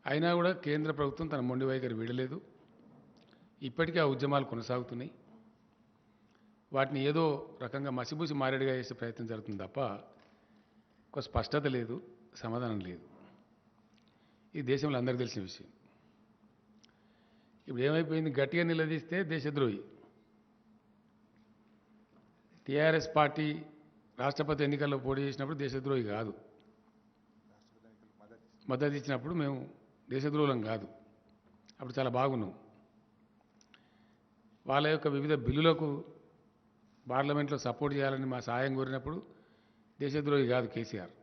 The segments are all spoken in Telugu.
అయినా కూడా కేంద్ర ప్రభుత్వం తన మొండి వైఖరి వీడలేదు. ఇప్పటికీ ఆ ఉద్యమాలు కొనసాగుతున్నాయి. వాటిని ఏదో రకంగా మసిబూసి మారేడుగా చేసే ప్రయత్నం జరుగుతుంది తప్ప ఒక స్పష్టత లేదు, సమాధానం లేదు. ఈ దేశంలో అందరికీ తెలిసిన విషయం. ఇప్పుడు ఏమైపోయింది, గట్టిగా నిలదీస్తే దేశద్రోహి. టీఆర్ఎస్ పార్టీ రాష్ట్రపతి ఎన్నికల్లో పోటీ చేసినప్పుడు దేశద్రోహి కాదు, మద్దతు ఇచ్చినప్పుడు మేము దేశద్రోహులం కాదు, అప్పుడు చాలా బాగున్నాం. వాళ్ళ యొక్క వివిధ బిల్లులకు పార్లమెంట్లో సపోర్ట్ చేయాలని మా సాయం కోరినప్పుడు దేశద్రోహి కాదు కేసీఆర్,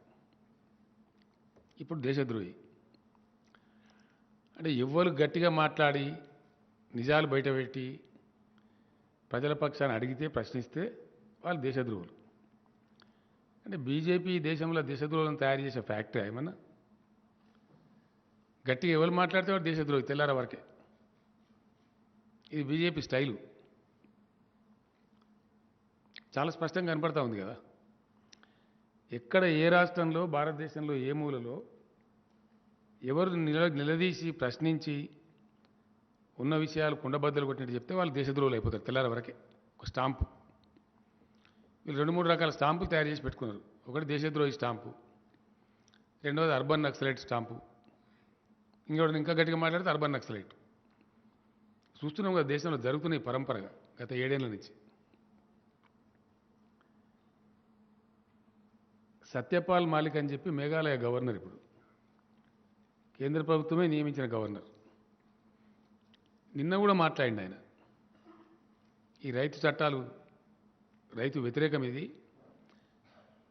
ఇప్పుడు దేశద్రోహి. అంటే ఎవ్వరు గట్టిగా మాట్లాడి నిజాలు బయటపెట్టి ప్రజల పక్షాన్ని అడిగితే ప్రశ్నిస్తే వాళ్ళు దేశద్రోహులు. అంటే బీజేపీ దేశంలో దేశద్రోహులను తయారు చేసే ఫ్యాక్టరీ ఏమన్నా? గట్టిగా ఎవరు మాట్లాడితే వాడు దేశద్రోహి తెల్లార వరకే. ఇది బీజేపీ స్టైలు, చాలా స్పష్టంగా కనపడతా ఉంది కదా. ఎక్కడ ఏ రాష్ట్రంలో భారతదేశంలో ఏ మూలలో ఎవరు నిలదీసి ప్రశ్నించి ఉన్న విషయాలు కుండబద్దలు కొట్టినట్టు చెప్తే వాళ్ళు దేశద్రోహులు అయిపోతారు తెల్లార వరకే. ఒక స్టాంపు, వీళ్ళు 2-3 రకాల స్టాంపులు తయారు చేసి పెట్టుకున్నారు. ఒకటి దేశద్రోహి స్టాంపు, రెండవది అర్బన్ నక్సలైట్ స్టాంపు, ఇంకోటి ఇంకా గట్టిగా మాట్లాడితే అర్బన్ నక్సలైట్. చూస్తున్నాం కదా దేశంలో జరుగుతున్నాయి పరంపరగా గత 7 ఏళ్ల నుంచి. సత్యపాల్ మాలిక్ అని చెప్పి మేఘాలయ గవర్నర్, ఇప్పుడు కేంద్ర ప్రభుత్వమే నియమించిన గవర్నర్, నిన్న కూడా మాట్లాడింది ఆయన. ఈ రైతు చట్టాలు రైతు వ్యతిరేకం, ఇది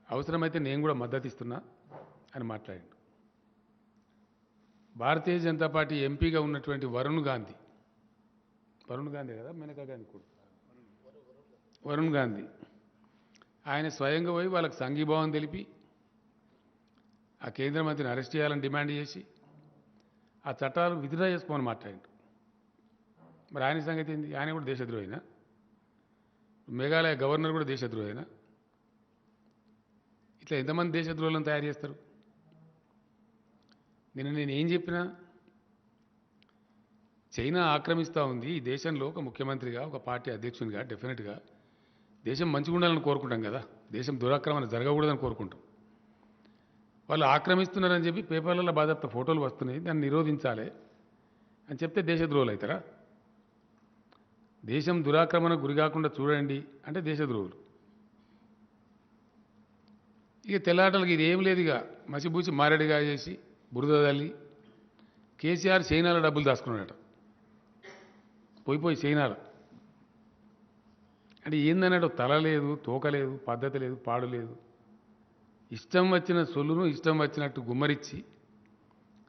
అవసరమైతే నేను కూడా మద్దతు ఇస్తున్నా అని మాట్లాడిండు. భారతీయ జనతా పార్టీ ఎంపీగా ఉన్నటువంటి వరుణ్ గాంధీ కదా, మేనకా గాంధీ కూడా, వరుణ్ గాంధీ ఆయన స్వయంగా పోయి వాళ్ళకి సంఘీభావం తెలిపి ఆ కేంద్ర మంత్రిని అరెస్ట్ చేయాలని డిమాండ్ చేసి ఆ చట్టాలు విత్డ్రా చేసుకోమని మాట్లాడిండు. మరి ఆయన సంగతి ఏంది? ఆయన కూడా దేశద్రోహినా? మేఘాలయ గవర్నర్ కూడా దేశద్రోహినా? ఇట్లా ఎంతమంది దేశద్రోహులను తయారు చేస్తారు? నేను ఏం చెప్పినా చైనా ఆక్రమిస్తూ ఉంది ఈ దేశంలో. ఒక ముఖ్యమంత్రిగా, ఒక పార్టీ అధ్యక్షునిగా డెఫినెట్గా దేశం మంచిగా ఉండాలని కోరుకుంటాం కదా, దేశం దురాక్రమణ జరగకూడదని కోరుకుంటాం. వాళ్ళు ఆక్రమిస్తున్నారని చెప్పి పేపర్లలో బాధాప్త ఫోటోలు వస్తున్నాయి, దాన్ని నిరోధించాలి అని చెప్తే దేశద్రోహులు అవుతారా? దేశం దురాక్రమణ గురి కాకుండా చూడండి అంటే దేశద్రోహులు. ఇక తెల్లాటలకి ఇది ఏం లేదు, ఇక మసిబూసి మారేడుగా చేసి బురద తల్లి కేసీఆర్ చైనాలో డబ్బులు దాచుకున్నాడట, పోయి చైనాలో. అంటే ఏందన్నాడు, తల లేదు, తోక లేదు, పద్ధతి లేదు, పాడు లేదు. ఇష్టం వచ్చిన సొల్లును ఇష్టం వచ్చినట్టు గుమ్మరిచ్చి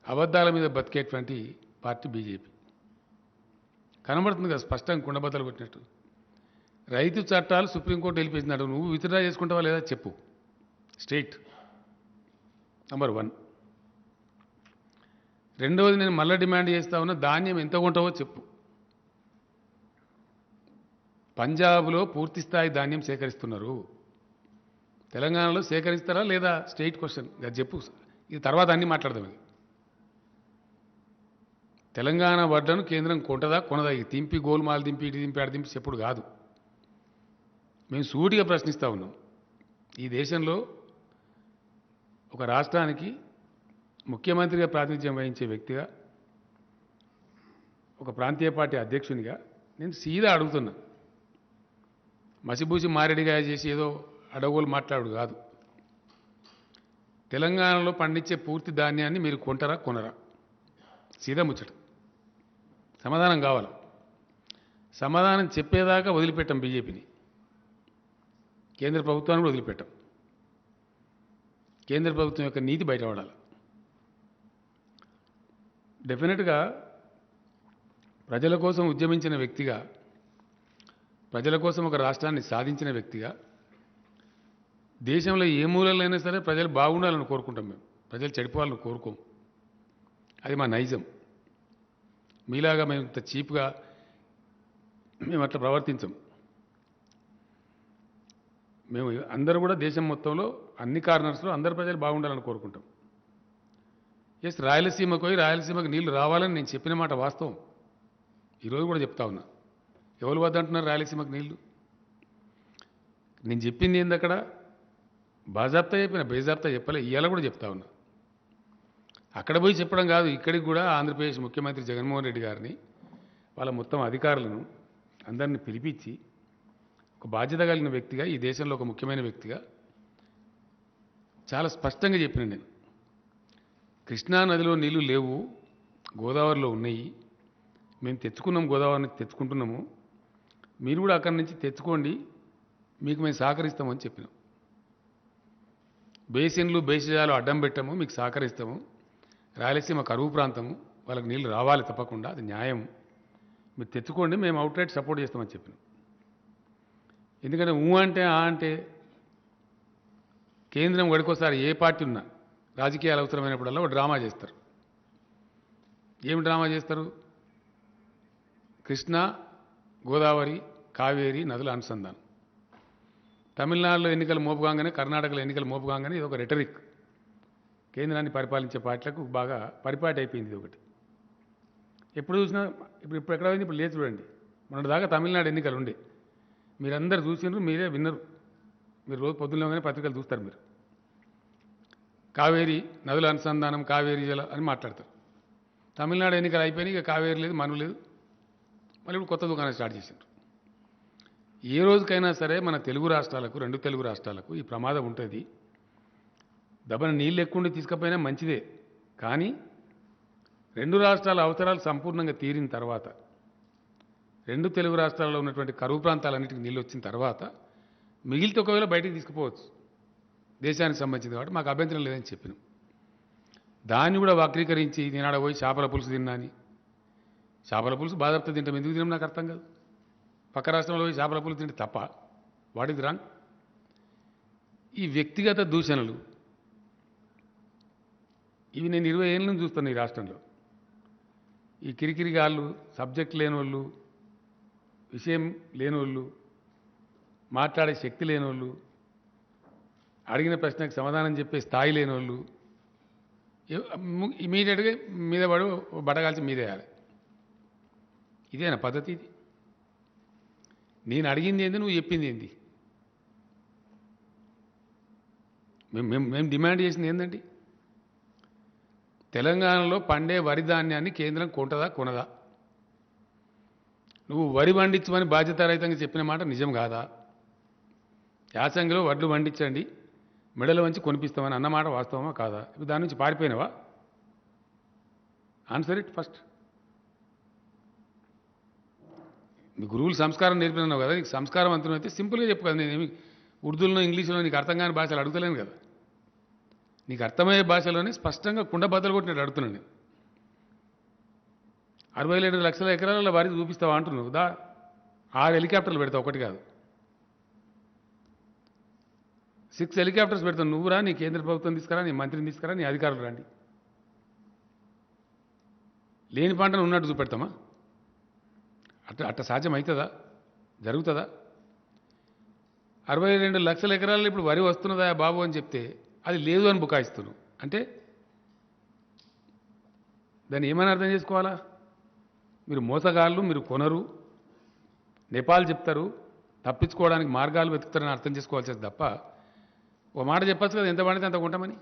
అబద్ధాల మీద బతికేటువంటి పార్టీ బీజేపీ. కనబడుతుంది కదా స్పష్టంగా కుండబద్దలు కొట్టినట్టు. రైతు చట్టాలు సుప్రీంకోర్టు వెళ్ళిపోయింది, నువ్వు విత్డ్రా చేసుకుంటావా లేదా చెప్పు. State number 1. రెండవది, నేను మళ్ళీ డిమాండ్ చేస్తా ఉన్నా, ధాన్యం ఎంత కొంటావో చెప్పు. పంజాబ్లో పూర్తి స్థాయి ధాన్యం సేకరిస్తున్నారు, తెలంగాణలో సేకరిస్తారా లేదా? స్టేట్ క్వశ్చన్, అది చెప్పు. ఇది తర్వాత అన్నీ మాట్లాడదాం. ఇది తెలంగాణ వడ్లను కేంద్రం కొంటదా కొనదా? ఇది తింపి గోల్మాల్ దింపి ఇటు దింపి ఆడ దింపి చెప్పుడు కాదు. మేము సూటిగా ప్రశ్నిస్తూ ఉన్నాం. ఈ దేశంలో ఒక రాష్ట్రానికి ముఖ్యమంత్రిగా ప్రాతినిధ్యం వహించే వ్యక్తిగా, ఒక ప్రాంతీయ పార్టీ అధ్యక్షునిగా నేను సీదా అడుగుతున్నా. మసిబూసి మారేడుగా చేసి ఏదో అడగోలు మాట్లాడు కాదు. తెలంగాణలో పండించే పూర్తి ధాన్యాన్ని మీరు కొంటారా కొనరా? సీదా ముచ్చట సమాధానం కావాలి. సమాధానం చెప్పేదాకా వదిలిపెట్టాం బీజేపీని, కేంద్ర ప్రభుత్వాన్ని కూడా వదిలిపెట్టాం. కేంద్ర ప్రభుత్వం యొక్క నీతి బయటపడాలి. డెఫినెట్గా ప్రజల కోసం ఉద్యమించిన వ్యక్తిగా, ప్రజల కోసం ఒక రాష్ట్రాన్ని సాధించిన వ్యక్తిగా, దేశంలో ఏ మూలలైనా సరే ప్రజలు బాగుండాలని కోరుకుంటాం. మేము ప్రజలు చెడిపోవాలని కోరుకోం, అది మా నైజం. మీలాగా మేము ఇంత చీప్గా మేము అట్లా ప్రవర్తించం. మేము అందరూ కూడా దేశం మొత్తంలో అన్ని కార్నర్స్లో అందరు ప్రజలు బాగుండాలని కోరుకుంటాం. ఎస్, రాయలసీమకు పోయి రాయలసీమకు నీళ్లు రావాలని నేను చెప్పిన మాట వాస్తవం. ఈరోజు కూడా చెప్తా ఉన్నా. ఎవరు వద్దంటున్నారు రాయలసీమకు నీళ్లు? నేను చెప్పింది ఏంది అక్కడ? బాజాప్తా చెప్పిన, బేజాప్తా చెప్పలే. ఇవాళ కూడా చెప్తా ఉన్నా. అక్కడ పోయి చెప్పడం కాదు, ఇక్కడికి కూడా ఆంధ్రప్రదేశ్ ముఖ్యమంత్రి జగన్మోహన్ రెడ్డి గారిని, వాళ్ళ మొత్తం అధికారులను అందరిని పిలిపించి ఒక బాధ్యత కలిగిన వ్యక్తిగా, ఈ దేశంలో ఒక ముఖ్యమైన వ్యక్తిగా చాలా స్పష్టంగా చెప్పిన నేను. కృష్ణా నదిలో నీళ్లు లేవు, గోదావరిలో ఉన్నాయి. మేము తెచ్చుకున్నాం, గోదావరి నుంచి తెచ్చుకుంటున్నాము. మీరు కూడా అక్కడి నుంచి తెచ్చుకోండి, మీకు మేము సహకరిస్తామని చెప్పినాం. బేసిన్లు బేసిజాలు అడ్డం పెట్టాము, మీకు సహకరిస్తాము. రాయలసీమ కరువు ప్రాంతము, వాళ్ళకి నీళ్లు రావాలి తప్పకుండా, అది న్యాయం. మీరు తెచ్చుకోండి, మేము అవుట్రైట్ సపోర్ట్ చేస్తామని చెప్పినాం. ఎందుకంటే అంటే ఆ అంటే కేంద్రం గడికోసారి ఏ పార్టీ ఉన్నా రాజకీయాలు అవసరమైనప్పుడల్లా ఒక డ్రామా చేస్తారు. ఏమి డ్రామా చేస్తారు? కృష్ణా, గోదావరి, కావేరి నదుల అనుసంధానం. తమిళనాడులో ఎన్నికలు మోపుగానే, కర్ణాటకలో ఎన్నికలు మోపుగానే ఇది ఒక రెటరిక్. కేంద్రాన్ని పరిపాలించే పార్టీలకు బాగా పరిపాటి అయిపోయింది ఇది ఒకటి. ఎప్పుడు చూసినా ఇప్పుడు ఎక్కడ పోయింది? ఇప్పుడు లేదు చూడండి. మొన్నటిదాకా తమిళనాడు ఎన్నికలు ఉండే, మీరందరూ చూసినారు, మీరే విన్నరు. మీరు రోజు పొద్దున్నగానే పత్రికలు చూస్తారు. మీరు కావేరీ నదుల అనుసంధానం, కావేరీ జల అని మాట్లాడతారు. తమిళనాడు ఎన్నికలు అయిపోయినాయి, ఇక కావేరీ లేదు, మను లేదు. మళ్ళీ ఇప్పుడు కొత్త దుకాణం స్టార్ట్ చేశారు. ఏ రోజుకైనా సరే మన తెలుగు రాష్ట్రాలకు, రెండు తెలుగు రాష్ట్రాలకు ఈ ప్రమాదం ఉంటుంది. దబన నీళ్ళు ఎక్కువ తీసుకపోయినా మంచిదే, కానీ రెండు రాష్ట్రాల అవసరాలు సంపూర్ణంగా తీరిన తర్వాత, రెండు తెలుగు రాష్ట్రాల్లో ఉన్నటువంటి కరువు ప్రాంతాలన్నిటికీ నీళ్ళు వచ్చిన తర్వాత మిగిలితే ఒకవేళ బయటికి తీసుకుపోవచ్చు, దేశానికి సంబంధించింది కాబట్టి మాకు అభ్యంతరం లేదని చెప్పినాం. దాన్ని కూడా వక్రీకరించి నేనాడ పోయి చేపల పులుసు తిన్నాని, చేపల పులుసు బాధపడితే తింటాం, ఎందుకు తిన్నాం నాకు అర్థం కాదు. పక్క రాష్ట్రంలో పోయి చేపల పులుసు తింటే తప్ప, వాట్ ఇస్ రాంగ్? ఈ వ్యక్తిగత దూషణలు ఇవి నేను 20 ఏళ్ళ నుంచి చూస్తాను ఈ రాష్ట్రంలో. ఈ కిరికిరిగాళ్ళు, సబ్జెక్ట్ లేనోళ్ళు, విషయం లేనోళ్ళు, మాట్లాడే శక్తి లేనోళ్ళు, అడిగిన ప్రశ్నకు సమాధానం చెప్పే స్థాయి లేనోళ్ళు ఇమీడియట్గా మీద పడు బడగాల్చి మీదేయాలి. ఇదేనా పద్ధతి? ఇది నేను అడిగింది ఏంది, నువ్వు చెప్పింది ఏంది? మేము డిమాండ్ చేసింది ఏంటండి? తెలంగాణలో పండే వరి ధాన్యాన్ని కేంద్రం కొంటదా కొనదా? నువ్వు వరి పండించమని బాధ్యతారహితంగా చెప్పిన మాట నిజం కాదా? యాసంగిలో వడ్లు పండించండి, మెడల వంచి కొనిపిస్తామని అన్నమాట వాస్తవమా కాదా? ఇప్పుడు దాని నుంచి పారిపోయినావా? Answer it first. నీ గురువులు సంస్కారం నేర్పినావు కదా, నీకు సంస్కారం అంతరం అయితే సింపుల్గా చెప్పు కదా. నేనేమి ఉర్దూలో, ఇంగ్లీష్లో నీకు అర్థం కాని భాషలు అడుగుతలేను కదా. నీకు అర్థమయ్యే భాషలోనే స్పష్టంగా కుండ బద్దలు కొట్టినట్టు అడుగుతున్నాను నేను. 67 లక్షల ఎకరాల వరి చూపిస్తావా అంటున్నావు దా. 6 హెలికాప్టర్లు పెడతావు, ఒకటి కాదు 6 హెలికాప్టర్స్ పెడతావు. నువ్వురా, నీ కేంద్ర ప్రభుత్వం తీసుకురా, నీ మంత్రిని తీసుకురా, నీ అధికారులు రండి. లేని పంటను ఉన్నట్టు చూపెడతామా? అట్ట సాధ్యం అవుతుందా? జరుగుతుందా? 62 లక్షల ఎకరాల్లో ఇప్పుడు వరి వస్తున్నదా బాబు అని చెప్తే అది లేదు అని బుకాయిస్తున్నావు అంటే దాన్ని ఏమైనా అర్థం చేసుకోవాలా? మీరు మోసగాళ్ళు, మీరు కొనరు, నేపాల్ చెప్తారు, తప్పించుకోవడానికి మార్గాలు వెతుకుతారని అర్థం చేసుకోవాల్సింది తప్ప ఓ మాట చెప్పచ్చు కదా, ఎంత పండితే అంత కొంటామని.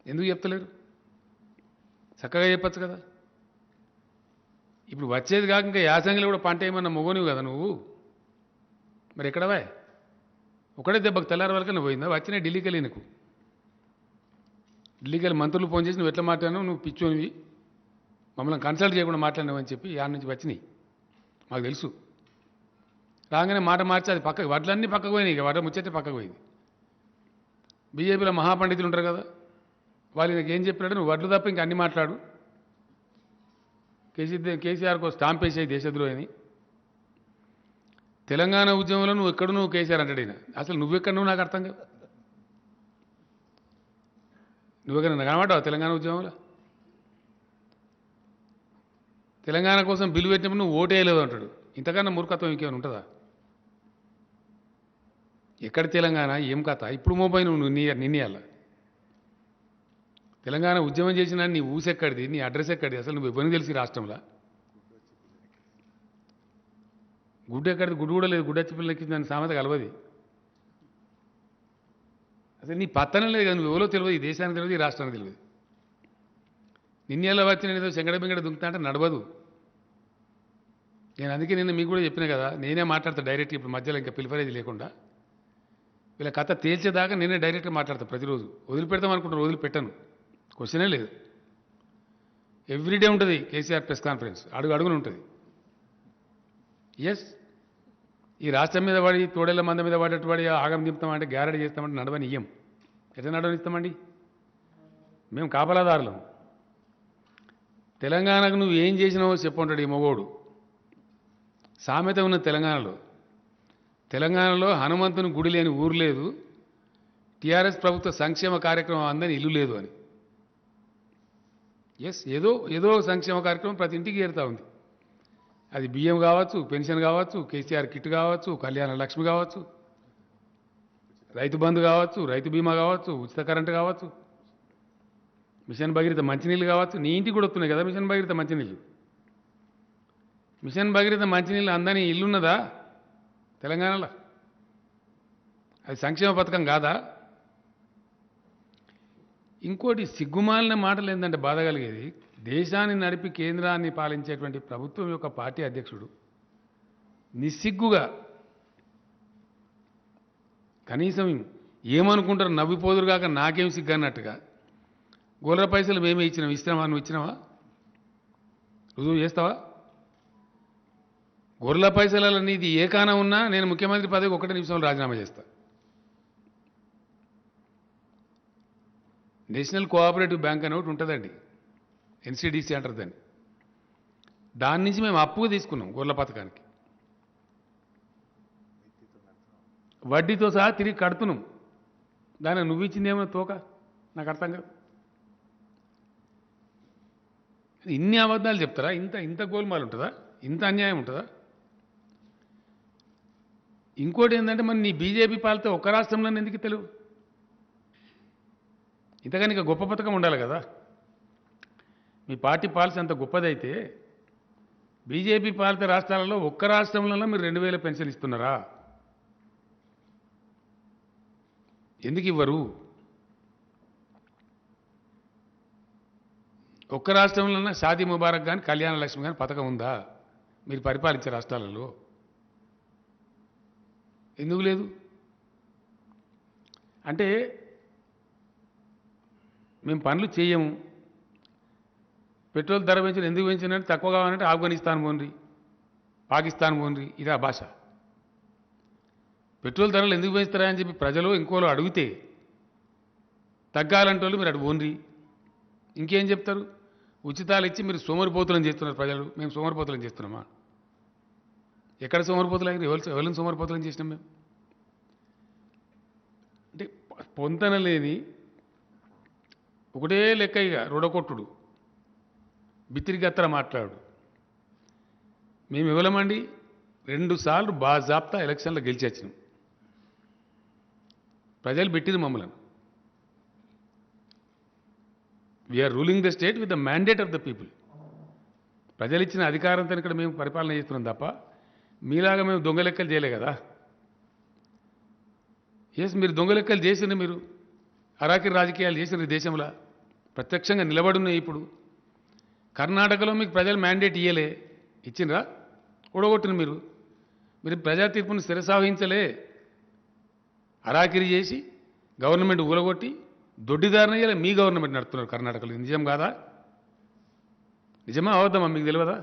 ఎందుకు చెప్తలేరు? చక్కగా చెప్పచ్చు కదా. ఇప్పుడు వచ్చేది కాక ఇంకా యాసంగిలో కూడా పంట ఏమన్నా మొగనివి కదా నువ్వు. మరి ఎక్కడవా? ఒకటే దెబ్బకు తెల్లారి వరకనే పోయిందా? వచ్చినా ఢిల్లీకి వెళ్ళి నీకు ఢిల్లీకి వెళ్ళి మంత్రులు ఫోన్ చేసి నువ్వు ఎట్లా మాట్లాడినావు, నువ్వు పిచ్చోనివి, మమ్మల్ని కన్సల్ట్ చేయకుండా మాట్లాడినావని చెప్పి యాడ్ నుంచి వచ్చినాయి. మాకు తెలుసు. రాగానే మాట మార్చి అది పక్కకు, వడ్లన్నీ పక్కకు పోయినాయి. ఇక వడ్ల ముచ్చటే పక్కకు పోయింది. బీజేపీలో మహాపండితులు ఉంటారు కదా, వాళ్ళు నీకు ఏం చెప్పినాడు, నువ్వు వడ్లు తప్ప ఇంకా అన్ని మాట్లాడు, కేసీఆర్కు స్టాంప్ వేసేయి దేశద్రోహి అని. తెలంగాణ ఉద్యమంలో నువ్వు ఎక్కడ, నువ్వు కేసీఆర్ అంటాడు ఈయన. అసలు నువ్వెక్కడ, నువ్వు నాకు అర్థం కాదు. నువ్వెక్కడ కనబడ్డావు తెలంగాణ ఉద్యమంలో? తెలంగాణ కోసం బిల్లు పెట్టినప్పుడు నువ్వు ఓటేయలేదు అంటాడు. ఇంతకన్నా మూర్ఖత్వం ఇంకేమైనా ఉంటుందా? ఎక్కడ తెలంగాణ, ఏం కథ? ఇప్పుడు మోబాయి నువ్వు నిన్నయాల తెలంగాణ ఉద్యమం చేసినా నీ ఊసెక్కడిది, నీ అడ్రస్ ఎక్కడిది, అసలు నువ్వు ఎవరికి తెలిసి రాష్ట్రంలో గుడ్డు ఎక్కడిది, గుడ్డు కూడా లేదు, గుడ్డచ్చి పిల్లలకి దాని సామెత కలవది. అసలు నీ పత్తనం లేదు కదా, నువ్వు ఎవరో తెలియదు, ఈ దేశానికి తెలియదు, ఈ రాష్ట్రానికి తెలియదు. నిన్నెలా వచ్చి నేను ఏదో చెంగడ బింగడ దుంకుతా అంటే నడవదు. నేను అందుకే నిన్న మీకు కూడా చెప్పిన కదా, నేనే మాట్లాడతా డైరెక్ట్, ఇప్పుడు మధ్యలో ఇంకా పిలిఫరేజ్ లేకుండా వీళ్ళ కథ తేల్చేదాకా నేనే డైరెక్ట్గా మాట్లాడతా ప్రతిరోజు. వదిలిపెడతాం అనుకుంటారు, వదిలిపెట్టాను, క్వశ్చనే లేదు. ఎవ్రీడే ఉంటుంది కేసీఆర్ ప్రెస్ కాన్ఫరెన్స్, అడుగు అడుగున ఉంటుంది. ఎస్, ఈ రాష్ట్రం మీద పడి తోడేళ్ల మంద మీద పడేట్టు పడి ఆగం దింపుతామంటే గ్యారెంటీ చేస్తామంటే నడవని ఇయ్యం. ఎట్లా నడవనిస్తామండి? మేము కాపలాదారులం. తెలంగాణకు నువ్వు ఏం చేసినావో చెప్పుంటాడు ఈ మగోడు. సామెత ఉన్న తెలంగాణలో హనుమంతుని గుడి లేని ఊరు లేదు, టీఆర్ఎస్ ప్రభుత్వ సంక్షేమ కార్యక్రమం అందని ఇల్లు లేదు అని. ఎస్, ఏదో సంక్షేమ కార్యక్రమం ప్రతి ఇంటికి చేరుతూ ఉంది. అది బియ్యం కావచ్చు, పెన్షన్ కావచ్చు, కేసీఆర్ కిట్ కావచ్చు, కళ్యాణ లక్ష్మి కావచ్చు, రైతు బంధు కావచ్చు, రైతు బీమా కావచ్చు, ఉచిత కరెంటు కావచ్చు, మిషన్ భగీరథ మంచినీళ్ళు కావచ్చు. నీ ఇంటికి కూడా వస్తున్నాయి కదా మిషన్ భగీరథ మంచినీళ్ళు. మిషన్ భగీరథ మంచినీళ్ళు అందని ఇల్లున్నదా తెలంగాణలో? అది సంక్షేమ పథకం కాదా? ఇంకోటి సిగ్గుమాలిన మాటలు ఏంటంటే బాధ కలిగేది, దేశాన్ని నడిపి కేంద్రాన్ని పాలించేటువంటి ప్రభుత్వం యొక్క పార్టీ అధ్యక్షుడు నిస్సిగ్గుగా కనీసం ఏమనుకుంటారు నవ్విపోదురు కాక నాకేం సిగ్గు అన్నట్టుగా గొర్రె పైసలు మేమే ఇచ్చినాం, ఇచ్చినావా? నువ్వు ఇచ్చినావా? రుజువు చేస్తావా? గొర్రెల పైసల నీది ఏ కాన ఉన్నా నేను ముఖ్యమంత్రి పదవికి 1 నిమిషంలో రాజీనామా చేస్తా. నేషనల్ కోఆపరేటివ్ బ్యాంక్ అని ఒకటి ఉంటుందండి, ఎన్సిడిసి అంటారు దాన్ని. దాని నుంచి మేము అప్పుగా తీసుకున్నాం గొర్రెల పథకానికి, వడ్డీతో సహా తిరిగి కడుతున్నాం. దాన్ని నువ్వు ఇచ్చిందేమో తోక, నాకు అర్థం కాదు. ఇన్ని అబద్ధాలు చెప్తారా? ఇంత గోల్మాలు ఉంటుందా? ఇంత అన్యాయం ఉంటుందా? ఇంకోటి ఏంటంటే మరి నీ బీజేపీ పాలితే ఒక్క రాష్ట్రంలో ఎందుకు తెలియదు? ఇంతకని ఇక గొప్ప పథకం ఉండాలి కదా. మీ పార్టీ పాలసీ అంత గొప్పదైతే బీజేపీ పాలిత రాష్ట్రాలలో ఒక్క రాష్ట్రంలో మీరు 2000 పెన్షన్ ఇస్తున్నారా? ఎందుకు ఇవ్వరు? ఒక్క రాష్ట్రంలో షాదీ ముబారక్ కానీ కళ్యాణ లక్ష్మి కానీ పథకం ఉందా మీరు పరిపాలించే రాష్ట్రాలలో? ఎందుకు లేదు? అంటే మేము పనులు చేయము, పెట్రోల్ ధర పెంచిన ఎందుకు పెంచినట్టు తక్కువ కావాలంటే ఆఫ్ఘనిస్తాన్ పోండి, పాకిస్తాన్ పోండి, ఇదా భాష. పెట్రోల్ ధరలు ఎందుకు పెంచుతారా అని చెప్పి ప్రజలు ఇంకోలో అడిగితే తగ్గాలంటే వాళ్ళు మీరు అటు పోండి. ఇంకేం చెప్తారు? ఉచితాలు ఇచ్చి మీరు సోమరిపోతులను చేస్తున్నారు ప్రజలు. మేము సోమరిపోతులను చేస్తున్నామా? ఎక్కడ సోమరిపోతులు? ఎవరిని సోమరిపోతులను చేసినాం మేము? అంటే పొంతన లేని ఒకటే లెక్క, ఇక రొడకొట్టుడు, బిత్తిరిగత్తర మాట్లాడు. మేము ఇవ్వలేమండి. 2 సార్లు బాజాప్తా ఎలక్షన్లో గెలిచి వచ్చినాం. ప్రజలు పెట్టింది మమ్మల్ని. We are ruling the state with the mandate of the people. ప్రజలు ఇచ్చిన అధికారంతో ఇక్కడ మేము పరిపాలన చేస్తున్నాం తప్ప మీలాగా మేము దొంగ లెక్కలు చేయలే కదా. ఎస్, మీరు దొంగ లెక్కలు చేసిన, మీరు అరాకిరి రాజకీయాలు చేసిన దేశంలో ప్రత్యక్షంగా నిలబడున్నాయి. ఇప్పుడు కర్ణాటకలో మీకు ప్రజలు మ్యాండేట్ ఇయ్యలే, ఇచ్చిండ్రా? ఓడగొట్టిన మీరు ప్రజా తీర్పును శిరసావహించలే. అరాకిరి చేసి గవర్నమెంట్ ఊలగొట్టి దొడ్డిదారిన ఇయ్యలే. మీ గవర్నమెంట్ నడుపుతున్నారు కర్ణాటకలో. నిజం కాదా? నిజమా అవద్దమా? మీకు తెలియదా?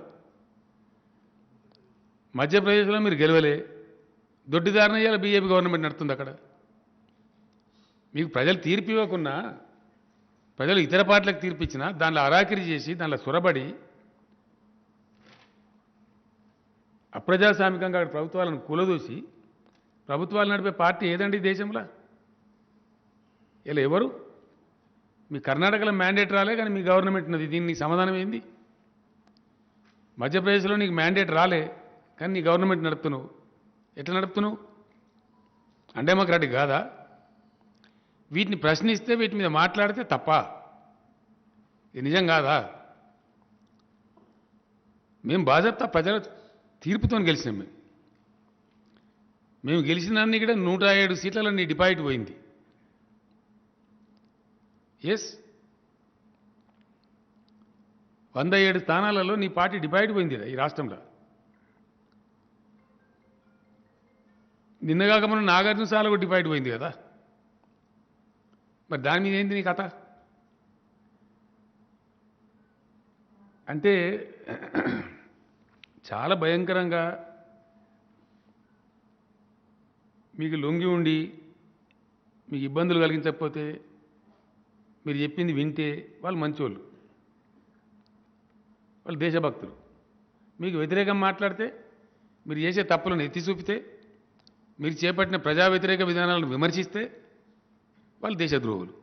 మధ్యప్రదేశ్లో మీరు గెలవలే, దొడ్డిదారిన ఇయ్యాల బీజేపీ గవర్నమెంట్ నడుస్తుంది అక్కడ. మీకు ప్రజలు తీర్పు ఇవ్వకున్నా, ప్రజలు ఇతర పార్టీలకు తీర్పు ఇచ్చినా దానిలో అరాకిరి చేసి దానిలో సొరబడి అప్రజాస్వామికంగా అక్కడ ప్రభుత్వాలను కూలదూసి ప్రభుత్వాలు నడిపే పార్టీ ఏదండి దేశంలో? ఇలా ఎవరు? మీ కర్ణాటకలో మ్యాండేట్ రాలే కానీ మీ గవర్నమెంట్ ఉన్నది. దీనికి సమాధానం ఏంది? మధ్యప్రదేశ్లో నీకు మ్యాండేట్ రాలే కానీ నీ గవర్నమెంట్ నడుపుతున్నావు. ఎట్లా నడుపుతున్నావు? అంటే మాకు రెడ్డి కాదా? వీటిని ప్రశ్నిస్తే, వీటి మీద మాట్లాడితే తప్ప. ఇది నిజం కాదా? మేము బాధ్యత ప్రజల తీర్పుతో గెలిచినాం. మేము గెలిచినాన్ని ఇక్కడ 107 సీట్లలో నీ డిపాజిట్ పోయింది. ఎస్, 107 స్థానాలలో నీ పార్టీ డిపాజిట్ పోయింది ఈ రాష్ట్రంలో. నిన్నగాక మనం నాగార్జున సార్లు కూడా డిపాజిట్ పోయింది కదా. మరి దాని మీద ఏంది నీ కథ? అంటే చాలా భయంకరంగా మీకు లొంగి ఉండి మీకు ఇబ్బందులు కలిగించకపోతే మీరు చెప్పింది వింటే వాళ్ళు మంచోళ్ళు, వాళ్ళు దేశభక్తులు. మీకు వ్యతిరేకం మాట్లాడితే, మీరు చేసే తప్పులను ఎత్తి చూపితే, మీరు చేపట్టిన ప్రజా వ్యతిరేక విధానాలను విమర్శిస్తే వాళ్ళు దేశద్రోహులు.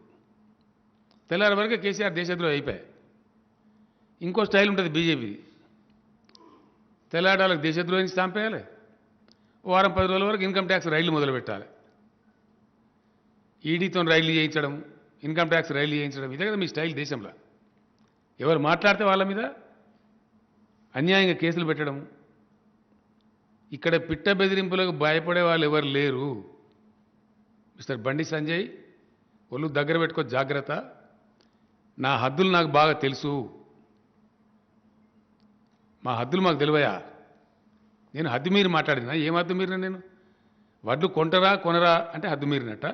తెల్లారి వరకు కేసీఆర్ దేశద్రోహి అయిపోయాయి. ఇంకో స్టైల్ ఉంటుంది బీజేపీది. తెల్లాడాలకు దేశద్రోహిని చంపేయాలి, వారం 10 రోజుల వరకు ఇన్కమ్ ట్యాక్స్ రైళ్లు మొదలుపెట్టాలి. ఈడీతో రైళ్లు చేయించడం, ఇన్కమ్ ట్యాక్స్ రైళ్లు చేయించడం, ఇదే కదా మీ స్టైల్ దేశంలో. ఎవరు మాట్లాడితే వాళ్ళ మీద అన్యాయంగా కేసులు పెట్టడం. ఇక్కడ పిట్ట బెదిరింపులకు భయపడే వాళ్ళు ఎవరు లేరు. మిస్టర్ బండి సంజయ్, ఒళ్ళు దగ్గర పెట్టుకో, జాగ్రత్త. నా హద్దులు నాకు బాగా తెలుసు. మా హద్దులు మాకు తెలివయా? నేను హద్దు మీరి మాట్లాడినా? ఏం హద్దు మీరినా? నేను వడ్లు కొంటరా కొనరా అంటే హద్దు మీరినట్ట.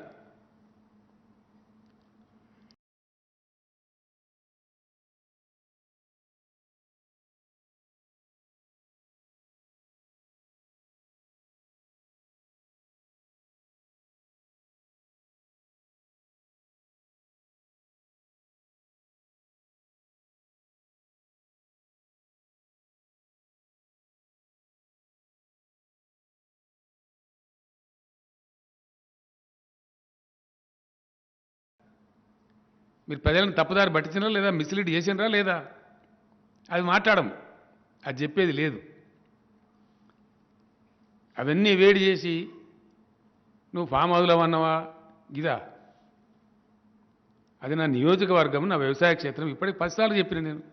మీరు ప్రజలను తప్పుదారి పట్టించినరా లేదా? మిస్లీడ్ చేసినరా లేదా? అది మాట్లాడడం, అది చెప్పేది లేదు. అవన్నీ వేడి చేసి నువ్వు ఫామ్ హౌస్లో అన్నావా ఇదా? అది నా నియోజకవర్గం, నా వ్యవసాయ క్షేత్రం. ఇప్పటికి 10 సార్లు చెప్పిన నేను.